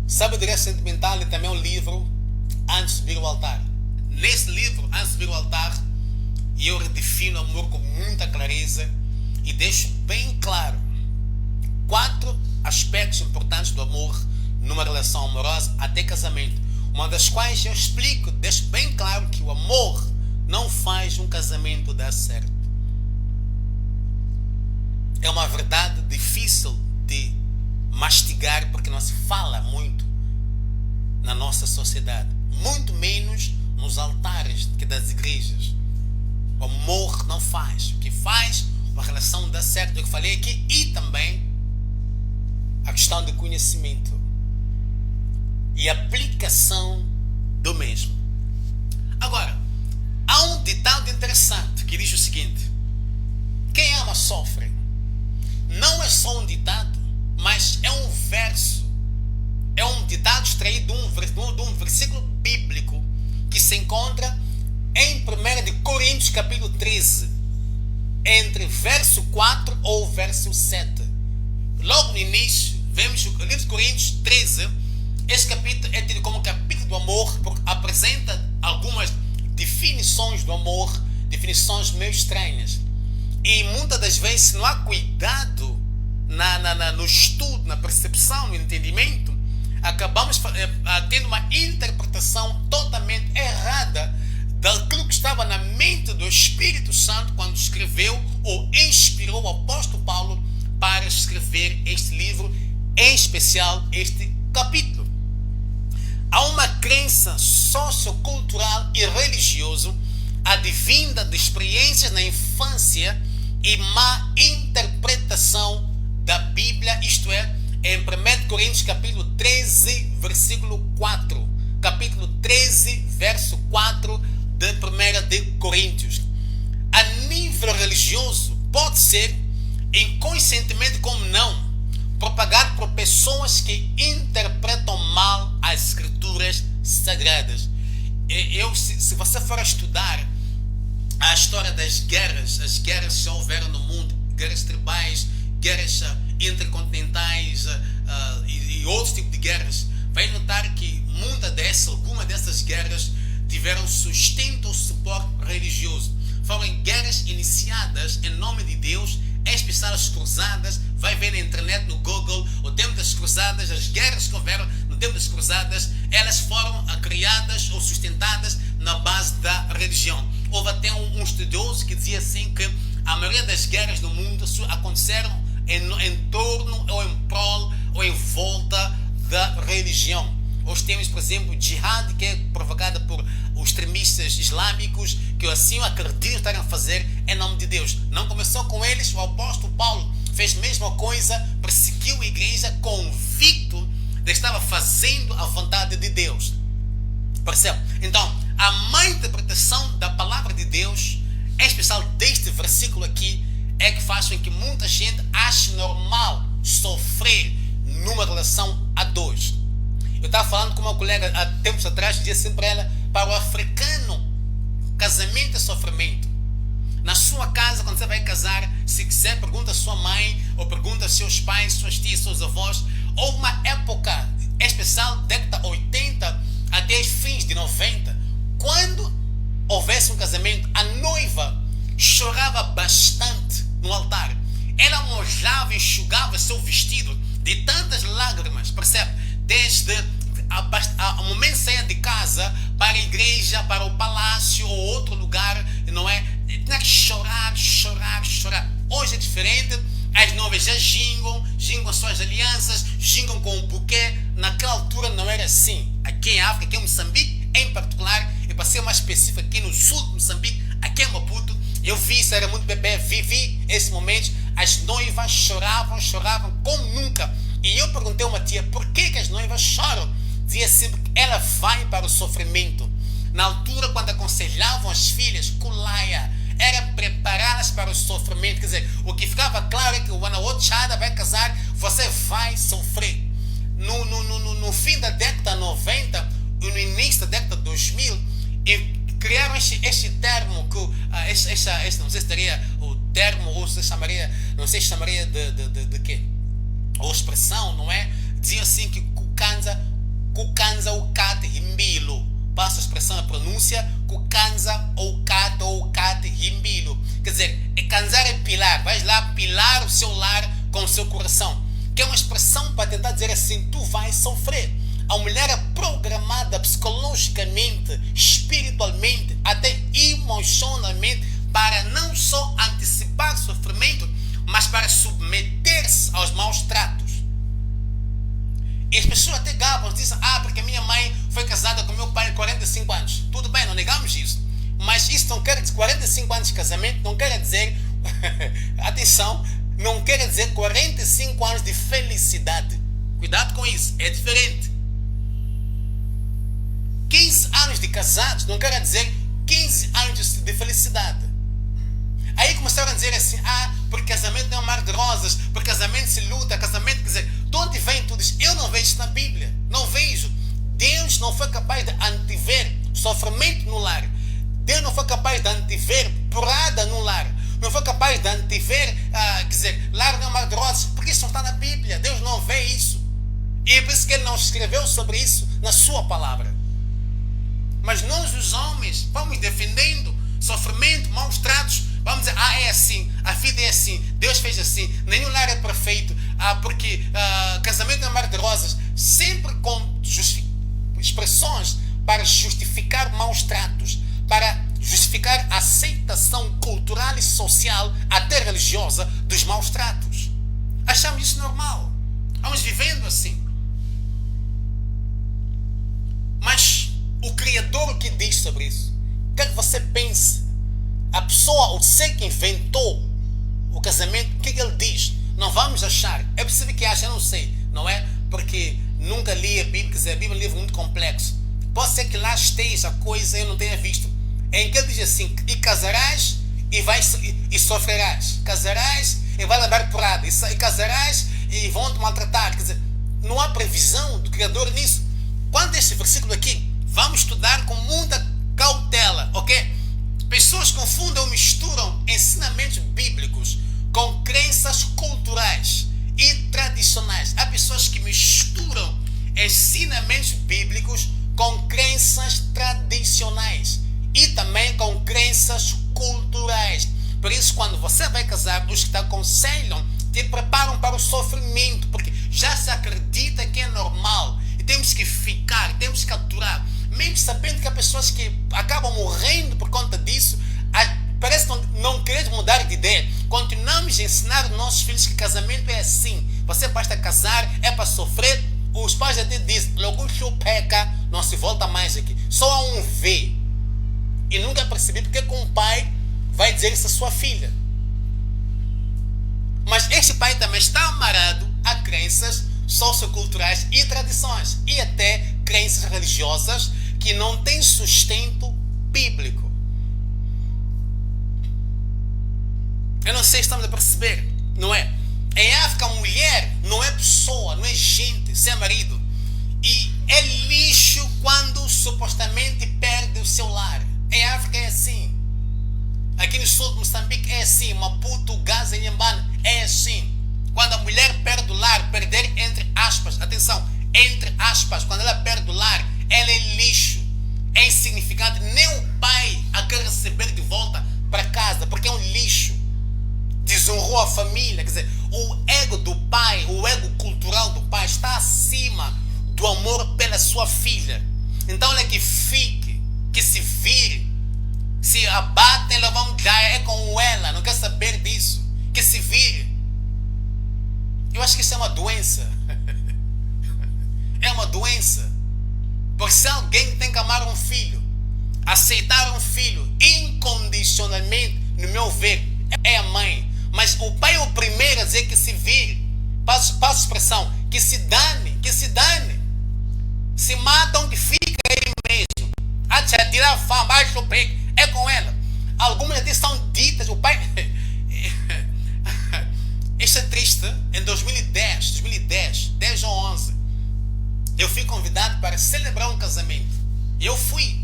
Sabedoria Sentimental e também o livro Antes de Subir ao Altar. Nesse livro, Antes de Subir ao Altar, eu redefino o amor com muita clareza e deixo bem claro 4 aspectos importantes do amor numa relação amorosa até casamento. Uma das quais eu explico, deixo bem claro que o amor não faz um casamento dar certo. É uma verdade difícil de mastigar porque não se fala muito na nossa sociedade, muito menos nos altares das igrejas. O amor não faz. O que faz uma relação dar certo, eu falei aqui, e também a questão de conhecimento e aplicação do mesmo. Agora, há um ditado interessante que diz o seguinte: quem ama sofre. Não é só um ditado, mas é um verso. É um ditado extraído de um versículo bíblico que se encontra em 1 Coríntios capítulo 13, entre verso 4 ou verso 7. Logo no início, vemos o livro de Coríntios 13. Este capítulo é tido como capítulo do amor, porque apresenta algumas definições do amor, definições meio estranhas. E muitas das vezes, se não há cuidado no estudo, na percepção, no entendimento, acabamos tendo uma interpretação totalmente errada daquilo que estava na mente do Espírito Santo quando escreveu ou inspirou o apóstolo Paulo para escrever este livro, em especial este capítulo. Há uma crença sociocultural e religiosa advinda de experiências na infância e má interpretação da Bíblia, isto é, em 1 Coríntios capítulo 13, versículo 4. Capítulo 13, verso 4 de 1 de Coríntios. A nível religioso, pode ser, inconscientemente como não, propagado por pessoas que interpretam mal as escrituras sagradas. Se você for estudar a história das guerras, as guerras que já houveram no mundo, guerras tribais, guerras intercontinentais e outros tipos de guerras, vai notar que algumas dessas guerras tiveram sustento ou suporte religioso. Foram guerras iniciadas em nome de Deus, em especial as cruzadas. Vai ver na internet, no Google, o tempo das cruzadas, as guerras que houveram no tempo das cruzadas, elas foram criadas ou sustentadas na base da religião. Houve até um estudioso que dizia assim que a maioria das guerras no mundo aconteceram em torno ou em prol ou em volta da religião. Hoje temos, por exemplo, jihad, que é provocada por os extremistas islâmicos, que assim acreditam estarem a fazer em nome de Deus. Não começou com eles, o apóstolo Paulo fez a mesma coisa, perseguiu a igreja convicto de que estava fazendo a vontade de Deus. Percebe? Então, a má interpretação da palavra de Deus, em especial deste versículo aqui, é que faz com que muita gente ache normal sofrer numa relação a dois. Eu estava falando com uma colega há tempos atrás, dizia assim para ela: para o africano, casamento é sofrimento. Na sua casa, quando você vai casar, se quiser, pergunta à sua mãe, ou pergunta aos seus pais, suas tias, seus avós. Houve uma época, em especial década 80 até os fins de 90, quando houvesse um casamento, a noiva chorava bastante no altar. Ela mojava, enxugava seu vestido de tantas lágrimas, percebe? Desde o momento de sair de casa para a igreja, para o palácio ou outro lugar, não é? Tinha que chorar, chorar, chorar. Hoje é diferente. As noivas já gingam suas alianças, gingam com o buquê. Naquela altura não era assim. Aqui em África, aqui em Moçambique, em particular, e para ser mais específico, aqui no sul de Moçambique, aqui em Maputo, eu vi isso, era muito bebê, vivi esse momento. As noivas choravam como nunca. E eu perguntei a uma tia, por que as noivas choram? Dizia sempre que ela vai para o sofrimento. Na altura, quando aconselhavam as filhas, culaia, era prepará-las para o sofrimento. Quer dizer, o que ficava claro é que quando a outra chada vai casar, você vai sofrer. No fim da década 90 e no início da década 2000, criaram este termo, que não sei se teria o termo, ou se chamaria, não sei se chamaria de quê? Ou expressão, não é? Diziam assim que kukanza ukate himbilo. Passa a expressão, a pronúncia, kukanza ukate himbilo. Quer dizer, kanzar é pilar. Vais lá pilar o seu lar com o seu coração. Que é uma expressão para tentar dizer assim, tu vais sofrer. A mulher é programada psicologicamente, espiritualmente, até emocionalmente, para não só antecipar sofrimento, mas para submeter-se aos maus tratos. E as pessoas até gabam, dizem, porque a minha mãe foi casada com meu pai há 45 anos. Tudo bem, não negamos isso. Mas isso não quer dizer, 45 anos de casamento não quer dizer, atenção, não quer dizer 45 anos de felicidade. Cuidado com isso, é diferente. 15 anos de casados não quer dizer 15 anos de felicidade. Aí começaram a dizer assim, porque casamento não é um mar de rosas, porque casamento se luta, casamento, quer dizer, de onde vem tudo isso? Eu não vejo isso na Bíblia, não vejo. Deus não foi capaz de antever sofrimento no lar. Deus não foi capaz de antever porrada no lar. Não foi capaz de antever, quer dizer, lar não é um mar de rosas, porque isso não está na Bíblia. Deus não vê isso. E é por isso que Ele não escreveu sobre isso na sua palavra. Mas nós, os homens, vamos defendendo sofrimento, maus tratos. Vamos dizer, é assim, a vida é assim, Deus fez assim, nenhum lar é perfeito, porque casamento não é mar de rosas, sempre com expressões para justificar maus tratos, para justificar a aceitação cultural e social, até religiosa, dos maus tratos. Achamos isso normal, vamos vivendo assim. Mas o Criador, o que diz sobre isso? O que é que você pensa? A pessoa, o ser que inventou o casamento, o que é que ele diz? Não vamos achar. É possível que ache, eu não sei, não é? Porque nunca li a Bíblia, quer dizer, a Bíblia é um livro muito complexo. Pode ser que lá esteja a coisa eu não tenha visto. Em que ele diz assim, e casarás e sofrerás. Casarás e vai levar porrada. E casarás e vão te maltratar. Quer dizer, não há previsão do Criador nisso. Quanto a este versículo aqui, vamos estudar com muita cautela, ok? Pessoas confundem ou misturam ensinamentos bíblicos com crenças culturais e tradicionais. Há pessoas que misturam ensinamentos bíblicos com crenças tradicionais e também com crenças culturais. Por isso, quando você vai casar, os que te aconselham te preparam para o sofrimento, porque já se acredita que é normal e temos que ficar, temos que aturar, mesmo sabendo que há pessoas que acabam morrendo por conta disso. Parece que não querer mudar de ideia. Continuamos a ensinar os nossos filhos que casamento é assim. Você basta casar, é para sofrer. Os pais até dizem, logo que o peca, não se volta mais aqui. Só há um V. E nunca percebi porque que um pai vai dizer isso à sua filha. Mas este pai também está amarrado a crenças socioculturais e tradições. E até crenças religiosas que não têm sustento bíblico. Eu não sei se estamos a perceber, não é? Em África, a mulher não é pessoa, não é gente, sem marido. E é lixo quando supostamente perde o seu lar. Em África é assim. Aqui no sul de Moçambique é assim. Maputo, Gaza e Inhambane é assim. Quando a mulher perde o lar, perder entre aspas, atenção, entre aspas, quando ela perde o lar, ela é lixo. É insignificante. Nem o pai a quer receber de volta para casa, porque é um lixo. Desonrou a família, quer dizer, o ego do pai, o ego cultural do pai está acima do amor pela sua filha. Então ela que fique, que se vire. Se abatem, ela vão já é com ela, não quer saber disso. Que se vire. Eu acho que isso é uma doença. É uma doença. Porque se alguém tem que amar um filho, aceitar um filho incondicionalmente, no meu ver, é a mãe. Mas o pai é o primeiro a dizer que se vire. Passo a expressão, que se dane, que se dane. Se matam, que fica aí mesmo. A tirar a fama, baixa o peito, é com ela. Algumas até são ditas, o pai... Isso é triste. Em 2010, 10 ou 11, eu fui convidado para celebrar um casamento. E eu fui.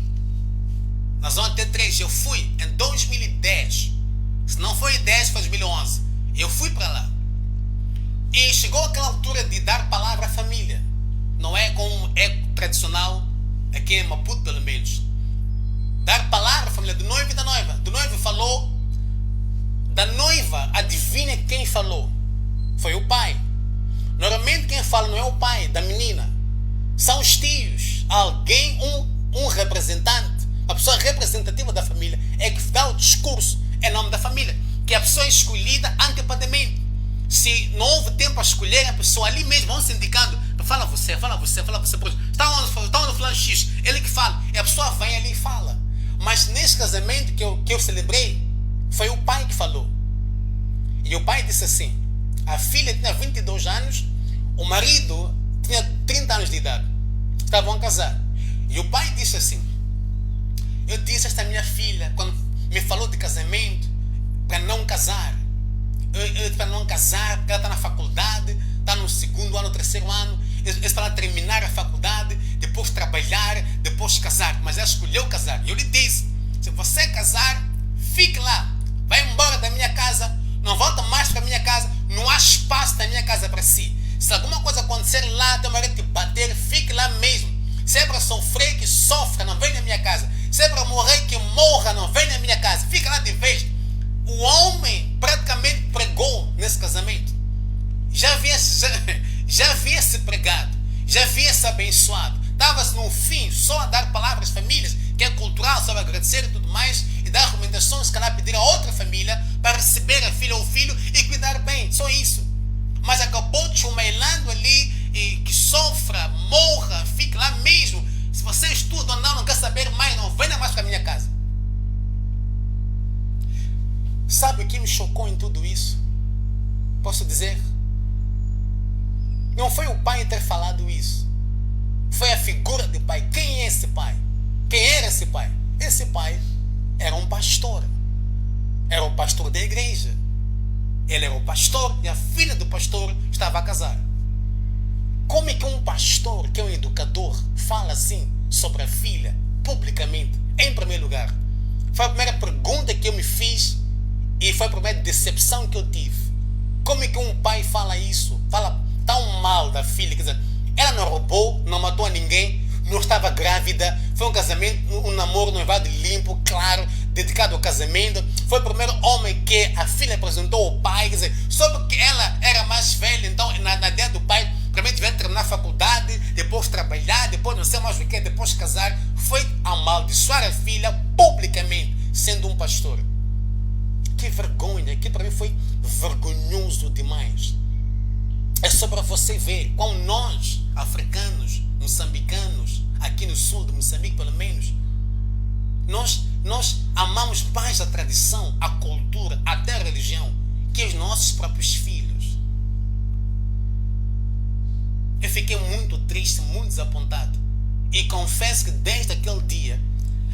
Na zona T3, eu fui em 2010. Se não foi 10, foi 2011. Eu fui para lá. E chegou aquela altura de dar palavra à família. Não é como é tradicional aqui em Maputo, pelo menos. Dar palavra à família do noivo e da noiva. Do noivo falou. Da noiva, adivinha quem falou? Foi o pai. Normalmente quem fala não é o pai da menina. São os tios. Alguém, um representante. A pessoa representativa da família é que dá o discurso em nome da família, que a pessoa é escolhida antepadamente. Se não houve tempo a escolher a pessoa, ali mesmo vão se indicando, fala você. Está onde fulano X, ele que fala, e a pessoa vem ali e fala. Mas nesse casamento que eu celebrei, foi o pai que falou. E o pai disse assim, a filha tinha 22 anos, o marido tinha 30 anos de idade, estavam a casar. E o pai disse assim, eu disse a esta minha filha, quando me falou de casamento, para não casar. Para não casar, porque ela está na faculdade, está no segundo ano, terceiro ano, para ela terminar a faculdade, depois trabalhar, depois casar. Mas ela escolheu casar. E eu lhe disse, se você casar, fique lá. Vai embora da minha casa, não volta mais para a minha casa, não há espaço na minha casa para si. Se alguma coisa acontecer lá, teu marido te bater, fique lá mesmo. Se é para sofrer, que sofra, não vem na minha casa. Se é para morrer, que morra, não vem na minha casa. Fica lá de vez. O homem praticamente pregou nesse casamento. Já havia se pregado. Já havia se abençoado. Estava-se no fim só a dar palavras às famílias, que é cultural, só agradecer e tudo mais, e dar recomendações, se calhar pedir a outra família para receber a filha ou o filho e cuidar bem. Só isso. Mas acabou chumelando ali e que sofra, morra, fique lá mesmo. Se você estuda ou não quer saber mais, não venha mais para a minha casa. sabe o que me chocou em tudo isso? Posso dizer? Não foi o pai ter falado isso. Foi a figura do pai. Quem é esse pai? Quem era esse pai? Esse pai era um pastor. Era o pastor da igreja. Ele era o pastor e a filha do pastor estava a casar. Como é que um pastor, que é um educador, fala assim sobre a filha, publicamente, em primeiro lugar? Foi a primeira pergunta que eu me fiz e foi a primeira decepção que eu tive. Como é que um pai fala isso? Fala tão mal da filha, quer dizer, ela não roubou, não matou a ninguém, não estava grávida, foi um casamento, um namoro, um noivado limpo, claro, dedicado ao casamento. Foi o primeiro homem que a filha apresentou ao pai, quer dizer, só porque ela era mais velha, então na ideia do pai, primeiro tiver que terminar a faculdade, depois trabalhar, depois não sei mais o que, depois casar, foi amaldiçoar a filha publicamente, sendo um pastor. Que vergonha, que para mim foi vergonhoso demais. É só para você ver como nós, africanos, moçambicanos, aqui no sul de Moçambique pelo menos, nós amamos mais a tradição, a cultura, até a religião, que os nossos próprios filhos. Eu fiquei muito triste, muito desapontado. E confesso que desde aquele dia,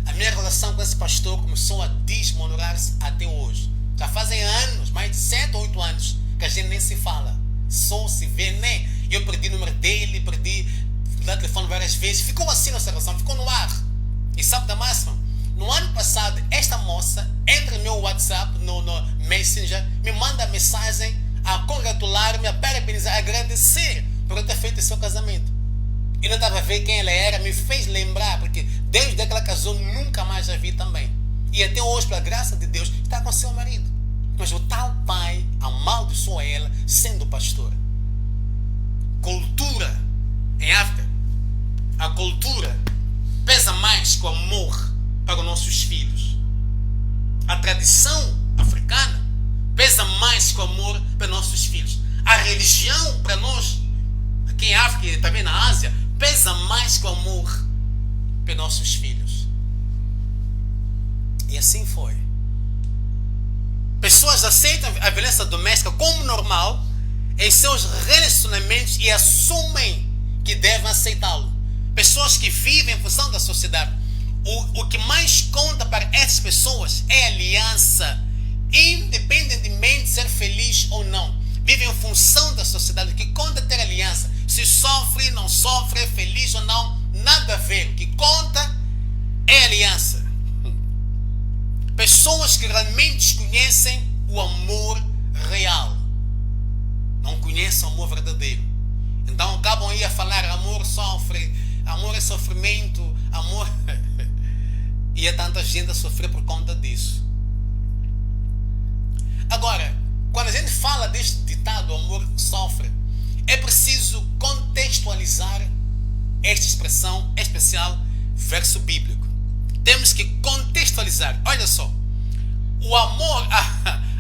a minha relação com esse pastor começou a desmoronarse até hoje. Já fazem anos, mais de 7 ou 8 anos, que a gente nem se fala. Só se vê, nem. Eu perdi o número dele, perdi o telefone várias vezes. Ficou assim nossa relação, ficou no ar. E sabe da máxima? No ano passado, esta moça entra no meu WhatsApp, no Messenger, me manda mensagem a congratular-me, a parabenizar, a agradecer por eu ter feito esse seu casamento. Eu não estava a ver quem ela era, me fez lembrar, porque desde que ela casou, nunca mais a vi também. E até hoje, pela graça de Deus, está com seu marido. Mas o tal pai amaldiçoou ela sendo pastor. Cultura em África. A cultura pesa mais que o amor para os nossos filhos. A tradição africana pesa mais que o amor para nossos filhos. A religião para nós, aqui em África e também na Ásia, pesa mais que o amor para nossos filhos. E assim foi. Pessoas aceitam a violência doméstica como normal em seus relacionamentos e assumem que devem aceitá-lo. Pessoas que vivem em função da sociedade. O que mais conta para essas pessoas é aliança, independentemente de ser feliz ou não. Vivem em função da sociedade. O que conta é ter aliança. Se sofre, não sofre, é feliz ou não, nada a ver. O que conta é aliança. Pessoas que realmente desconhecem o amor real. Não conhecem o amor verdadeiro. Então acabam aí a falar amor sofre, amor é sofrimento, amor... E é tanta gente a sofrer por conta disso. Agora, quando a gente fala deste ditado, amor sofre, é preciso contextualizar esta expressão especial, verso bíblico. Temos que contextualizar. Olha só. O amor,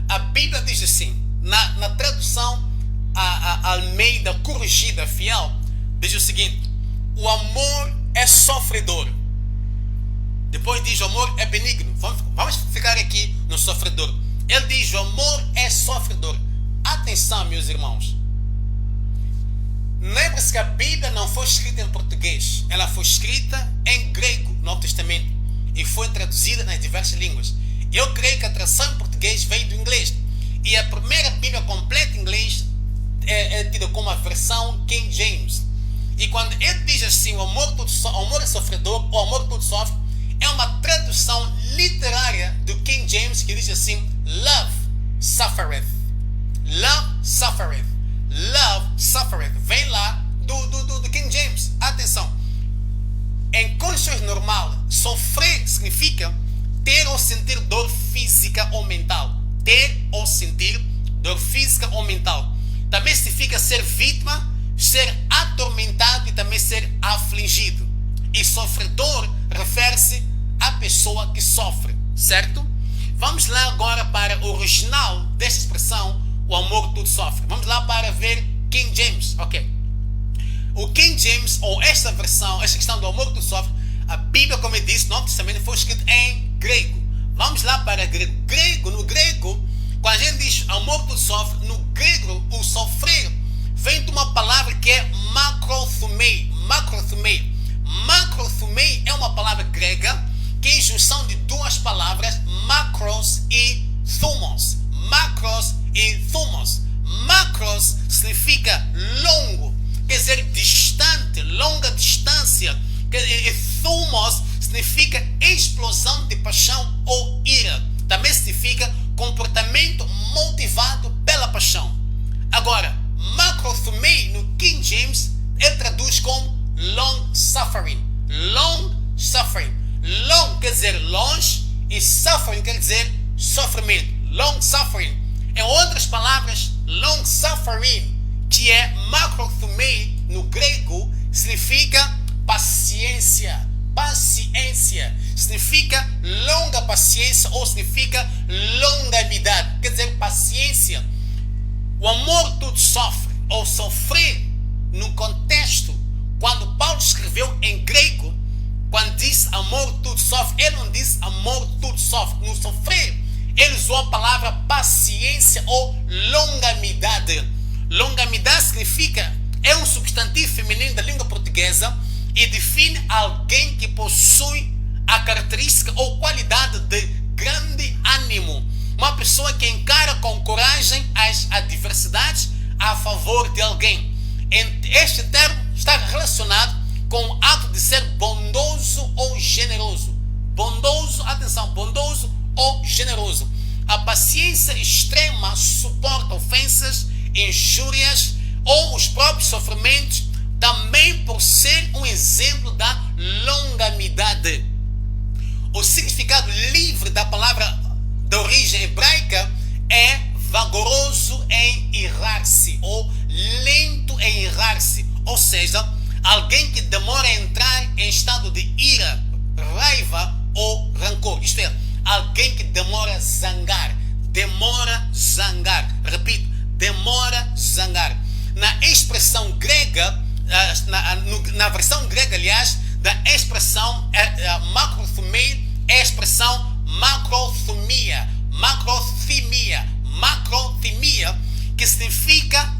a Bíblia diz assim, na tradução a Almeida corrigida, fiel, diz o seguinte: o amor é sofredor. Depois diz o amor é benigno. Vamos ficar aqui no sofredor. Ele diz o amor é sofredor. Atenção, meus irmãos. Lembre-se que a Bíblia não foi escrita em português. Ela foi escrita em grego, no Novo Testamento. E foi traduzida nas diversas línguas. Eu creio que a tradução em português veio do inglês. E a primeira Bíblia completa em inglês é tida como a versão King James. E quando ele diz assim, o amor é sofredor, o amor tudo sofre, é uma tradução literária do King James que diz assim, love suffereth. Love suffereth. Love suffereth. Vem lá do King James. Atenção. Em condições normais, sofrer significa ter ou sentir dor física ou mental. Ter ou sentir dor física ou mental. Também significa ser vítima, ser atormentado e também ser afligido. E sofredor refere-se à pessoa que sofre, certo? Vamos lá agora para o original desta expressão, o amor tudo sofre. Vamos lá para ver King James, ok? O King James, ou esta versão, esta questão do amor tudo sofre, a Bíblia, como eu disse, no Novo Testamento foi escrita em grego. Vamos lá para grego. No grego, Quando a gente diz amor tudo sofre, no grego o sofrer vem de uma palavra que é makrothumei. Makrothumei é uma palavra grega que é a junção de duas palavras, makros e thumos. Makros e thumos. Makros significa longo, quer dizer distante, longa distância. E thumos significa explosão de paixão ou ira. Também significa comportamento motivado pela paixão. Agora, makrothumei no King James ele traduz como long suffering. Long suffering. Long quer dizer longe e suffering quer dizer sofrimento. Long suffering. Em outras palavras, long suffering, que é makrothumei no grego, significa paciência. Paciência significa longa paciência ou significa longanimidade, quer dizer paciência. O amor tudo sofre ou sofrer no contexto, quando Paulo escreveu em grego, quando diz amor tudo sofre, ele não diz amor tudo sofre. No sofrer, ele usou a palavra paciência ou longanimidade. Longanimidade significa, é um substantivo feminino da língua portuguesa e define alguém que possui a característica ou qualidade de grande ânimo. Uma pessoa que encara com coragem as adversidades a favor de alguém. Este termo está relacionado com o ato de ser bondoso ou generoso. Bondoso, atenção, bondoso ou generoso. A paciência extrema suporta ofensas, injúrias ou os próprios sofrimentos, também por ser um exemplo da longanimidade. O significado livre da palavra de origem hebraica é vagaroso em irar-se ou lento em irar-se, ou seja, alguém que demora a entrar em estado de ira, raiva ou rancor. Isto é, alguém que demora a zangar. Demora zangar. Repito, demora zangar. Na expressão grega, na versão grega, aliás, da expressão makrothumei, é a expressão macrothumia, que significa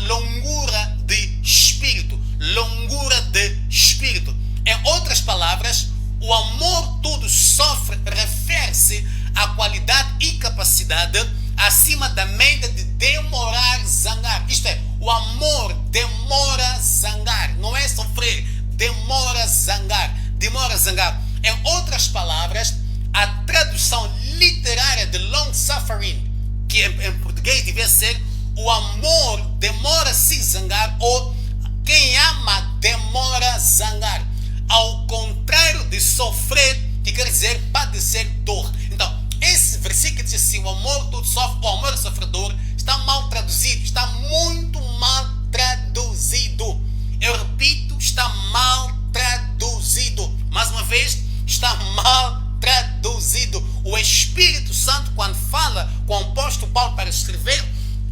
longura de espírito, longura de espírito. Em outras palavras, o amor tudo sofre refere-se à qualidade e capacidade acima da média de demorar zangar. Isto é, o amor demora zangar, não é sofrer, demora zangar, demora zangar. Em outras palavras, a tradução literária de long suffering, que em português devia ser o amor demora se zangar ou quem ama demora zangar. Ao contrário de sofrer, que quer dizer padecer dor. Então, esse versículo diz assim, o amor tudo sofre, o amor é sofredor, está mal traduzido, está muito mal traduzido. Eu repito, está mal traduzido. Mais uma vez, está mal traduzido. O Espírito Santo, quando fala com o apóstolo Paulo para escrever,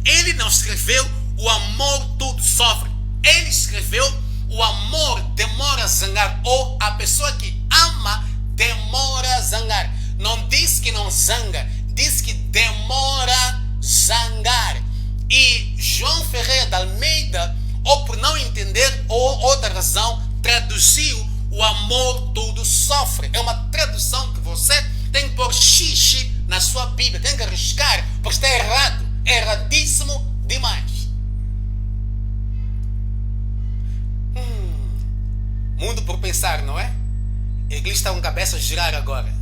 ele não escreveu o amor tudo sofre. Ele escreveu o amor demora a zangar, ou a pessoa que ama demora a zangar. Não diz que não zanga, diz que demora a zangar. E João Ferreira de Almeida, ou por não entender, ou outra razão, traduziu o amor tudo sofre. É uma tradução que você tem que pôr xixi na sua Bíblia, tem que arriscar, porque está errado, erradíssimo demais. Mundo por pensar, não é? A igreja está com a cabeça a girar agora.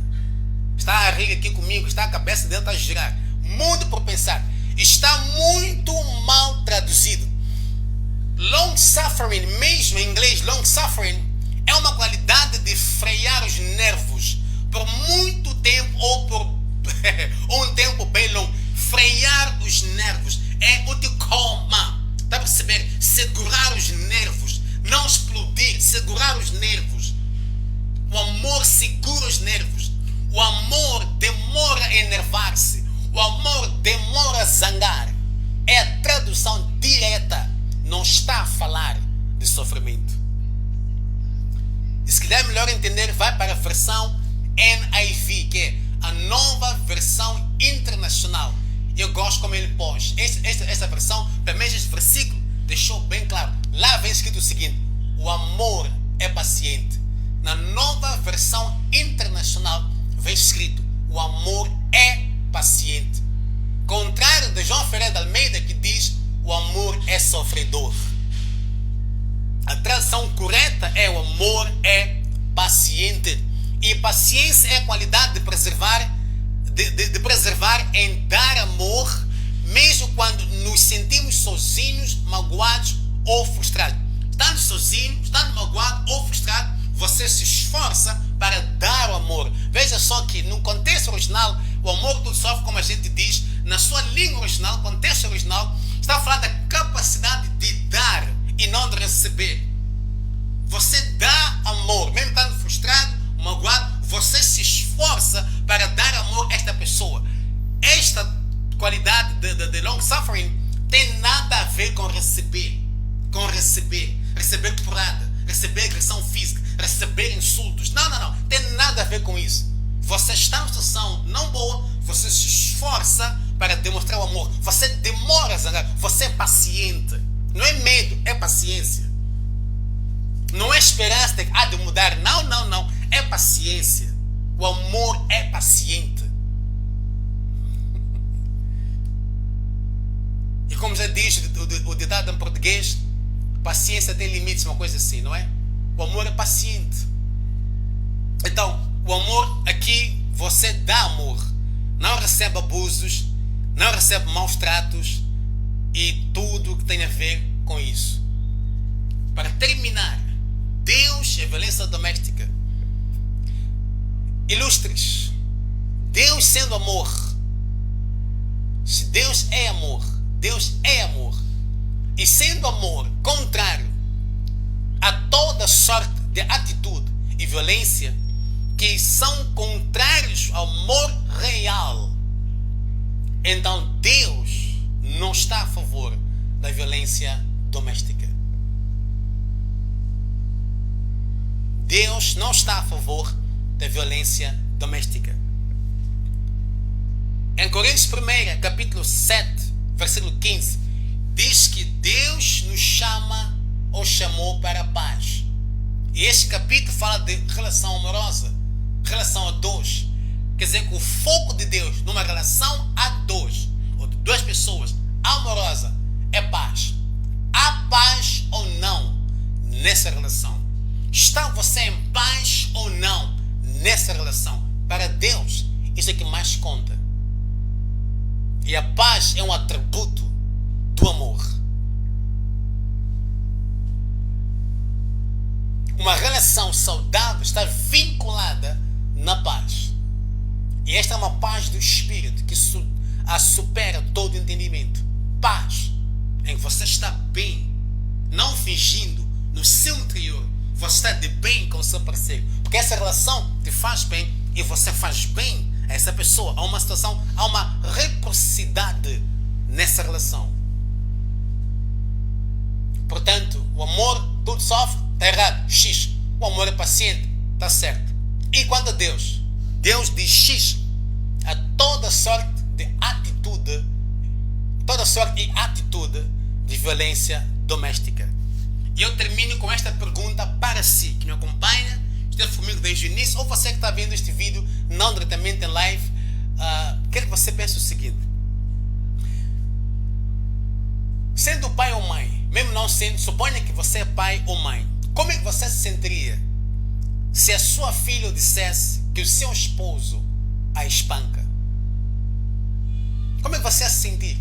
Está a rir aqui comigo, está a cabeça dentro a girar. Mundo por pensar. Está muito mal traduzido. Long suffering, mesmo em inglês, long suffering, é uma qualidade de frear os nervos por muito tempo ou por um tempo bem longo. Frear os nervos é o de calma. Está a perceber? Segurar os nervos. Não explodir, segurar os nervos. O amor segura os nervos. O amor demora a enervar-se. O amor demora a zangar. É a tradução direta. Não está a falar de sofrimento. E se quiser melhor entender, vai para a versão NIV, que é a nova versão internacional. Eu gosto como ele pôs. Essa versão, pelo menos este versículo, deixou bem claro. Lá vem escrito o seguinte: o amor é paciente. Na nova versão internacional vem escrito: o amor é paciente. Contrário de João Ferreira de Almeida, que diz: o amor é sofredor. A tradução correta é: o amor é paciente. E paciência é a qualidade de preservar em dar amor, mesmo quando nos sentimos sozinhos, magoados ou frustrados. Estando sozinho, estando magoado ou frustrado, você se esforça para dar o amor. Veja só que no contexto original, o amor tudo sofre, como a gente diz, na sua língua original, contexto original, está a falar da capacidade de dar e não de receber. Você dá amor, mesmo estando frustrado, magoado, você se esforça para dar amor a esta pessoa. Esta qualidade de long suffering tem nada a ver com receber. Receber porrada, receber agressão física, receber insultos. Não. Tem nada a ver com isso. Você está numa situação não boa, você se esforça para demonstrar o amor. Você demora a zangar, você é paciente. Não é medo, é paciência. Não é esperança de mudar. Não. É paciência. O amor é paciente. E como já diz o ditado em português, paciência tem limites, uma coisa assim, não é? O amor é paciente. Então, o amor aqui, você dá amor. Não recebe abusos, não recebe maus tratos e tudo que tem a ver com isso. Para terminar, Deus e a violência doméstica. Ilustres, Deus sendo amor. Se Deus é amor, e sendo amor contrário a toda sorte de atitude e violência que são contrários ao amor real, então Deus não está a favor da violência doméstica. Deus não está a favor da violência doméstica. Em Coríntios 1, capítulo 7, versículo 15, diz que Deus nos chama ou chamou para a paz. E este capítulo fala de relação amorosa, relação a dois. Quer dizer que o foco de Deus numa relação a dois, ou de duas pessoas, amorosa, é paz. Há paz ou não nessa relação? Está você em paz ou não nessa relação? Para Deus, isso é que mais conta. E a paz é um atributo do amor. Uma relação saudável está vinculada na paz. E esta é uma paz do Espírito que a supera todo entendimento. Paz em que você está bem, não fingindo no seu interior. Você está de bem com o seu parceiro. Porque essa relação te faz bem e você faz bem a essa pessoa. Há uma situação, há uma reciprocidade nessa relação. Portanto, o amor tudo sofre, está errado. X. O amor é paciente, está certo. E quanto a Deus? Deus diz X a toda sorte de atitude, toda sorte e atitude de violência doméstica. E eu termino com esta pergunta para si, que me acompanha, esteve comigo desde o início, ou você que está vendo este vídeo não diretamente em live, quero que você pense o seguinte: sendo pai ou mãe, mesmo não sendo, suponha que você é pai ou mãe, como é que você se sentiria se a sua filha dissesse que o seu esposo a espanca? Como é que você ia se sentir?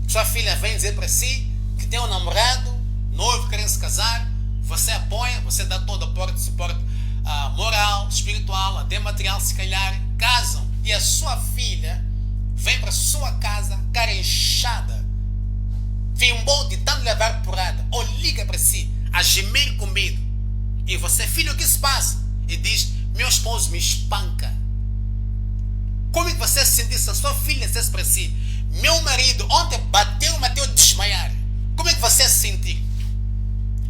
Sua filha vem dizer para si que tem um namorado, noivo, querendo se casar, você apoia, você dá todo o apoio de suporte moral, espiritual, até material, se calhar, casam, e a sua filha vem para sua casa, cara inchada, fimbou de tanto levar porrada, ou liga para si, a gemer com medo, e você, filho, o que se passa? E diz: meu esposo me espanca. Como é que você se sentir se a sua filha dissesse para si: meu marido ontem bateu, Mateu desmaiar? Como é que você se sentir?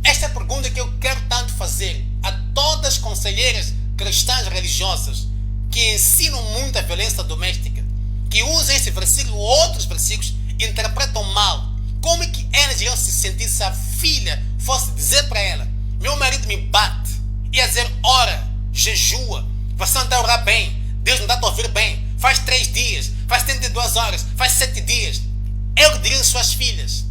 Esta é a pergunta que eu quero tanto fazer a todas as conselheiras cristãs religiosas que ensinam muito a violência doméstica que usam esse versículo ou outros versículos interpretam mal. Como é que elas iriam se sentir se a filha fosse dizer para ela: meu marido me bate, ia dizer, ora, jejua, você não está a orar bem, Deus não está a te ouvir bem, faz 3 dias, faz 72 horas, faz 7 dias. É o que diriam suas filhas.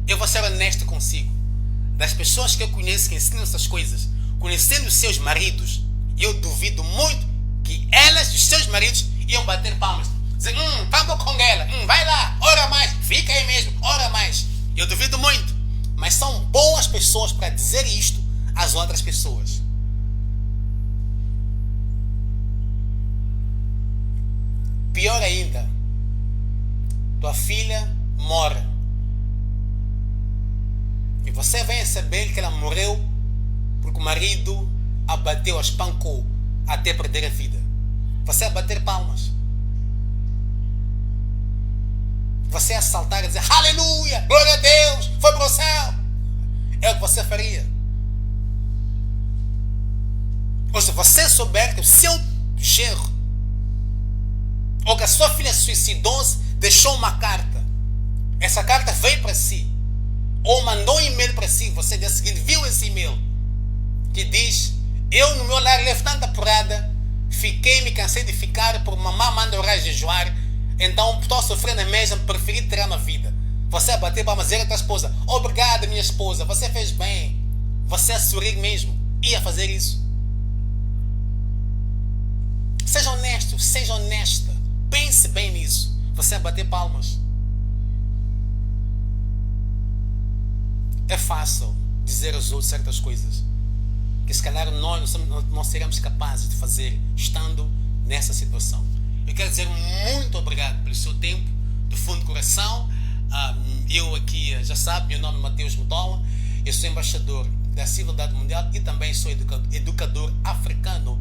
Eu vou ser honesto consigo. Das pessoas que eu conheço que ensinam essas coisas, conhecendo os seus maridos, eu duvido muito que elas e os seus maridos iam bater palmas. Dizer, vamos com ela, vai lá, ora mais, fica aí mesmo, ora mais. Eu duvido muito. Mas são boas pessoas para dizer isto às outras pessoas. Pior ainda, tua filha morre. E você vem a saber que ela morreu porque o marido a bateu, a espancou até perder a vida. Você a bater palmas. Você a saltar e dizer, aleluia, glória a Deus, foi para o céu. É o que você faria. Ou se você souber que o seu genro ou que a sua filha suicidou-se, deixou uma carta. Essa carta veio para si. Ou mandou um e-mail para si, você dia seguinte viu esse e-mail que diz, eu no meu lar levo tanta porrada, me cansei de ficar, por mamãe manda orar e jejuar, então estou sofrendo mesmo, preferi tirar uma vida. Você a bater palmas, dizer a tua esposa, obrigada minha esposa, você fez bem. Você a sorrir mesmo, ia fazer isso. Seja honesto, seja honesta, pense bem nisso. Você a bater palmas. É fácil dizer aos outros certas coisas que se calhar nós não seremos capazes de fazer estando nessa situação. Eu quero dizer muito obrigado pelo seu tempo, do fundo do coração. Eu aqui, já sabe, meu nome é Mateus Mutola, eu sou embaixador da Civilidade Mundial e também sou educador africano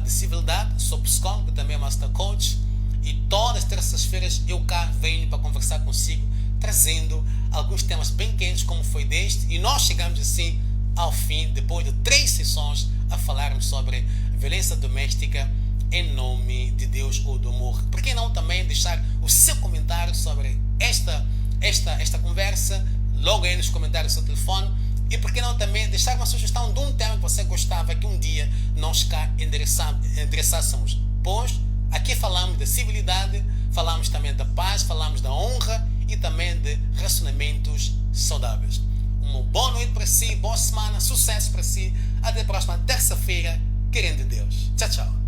de civilidade, sou psicólogo, também master coach, e todas as terças-feiras eu cá venho para conversar consigo, trazendo alguns temas bem quentes como foi deste, e nós chegamos assim ao fim, depois de 3 sessões, a falarmos sobre violência doméstica em nome de Deus ou do amor. Por que não também deixar o seu comentário sobre esta conversa, logo aí nos comentários do seu telefone, e por que não também deixar uma sugestão de um tema que você gostava que um dia nós cá endereçássemos. Pois aqui falamos da civilidade, falamos também da paz, falamos da honra e também de relacionamentos saudáveis. Uma boa noite para si, boa semana, sucesso para si. Até a próxima terça-feira, querendo Deus. Tchau, tchau.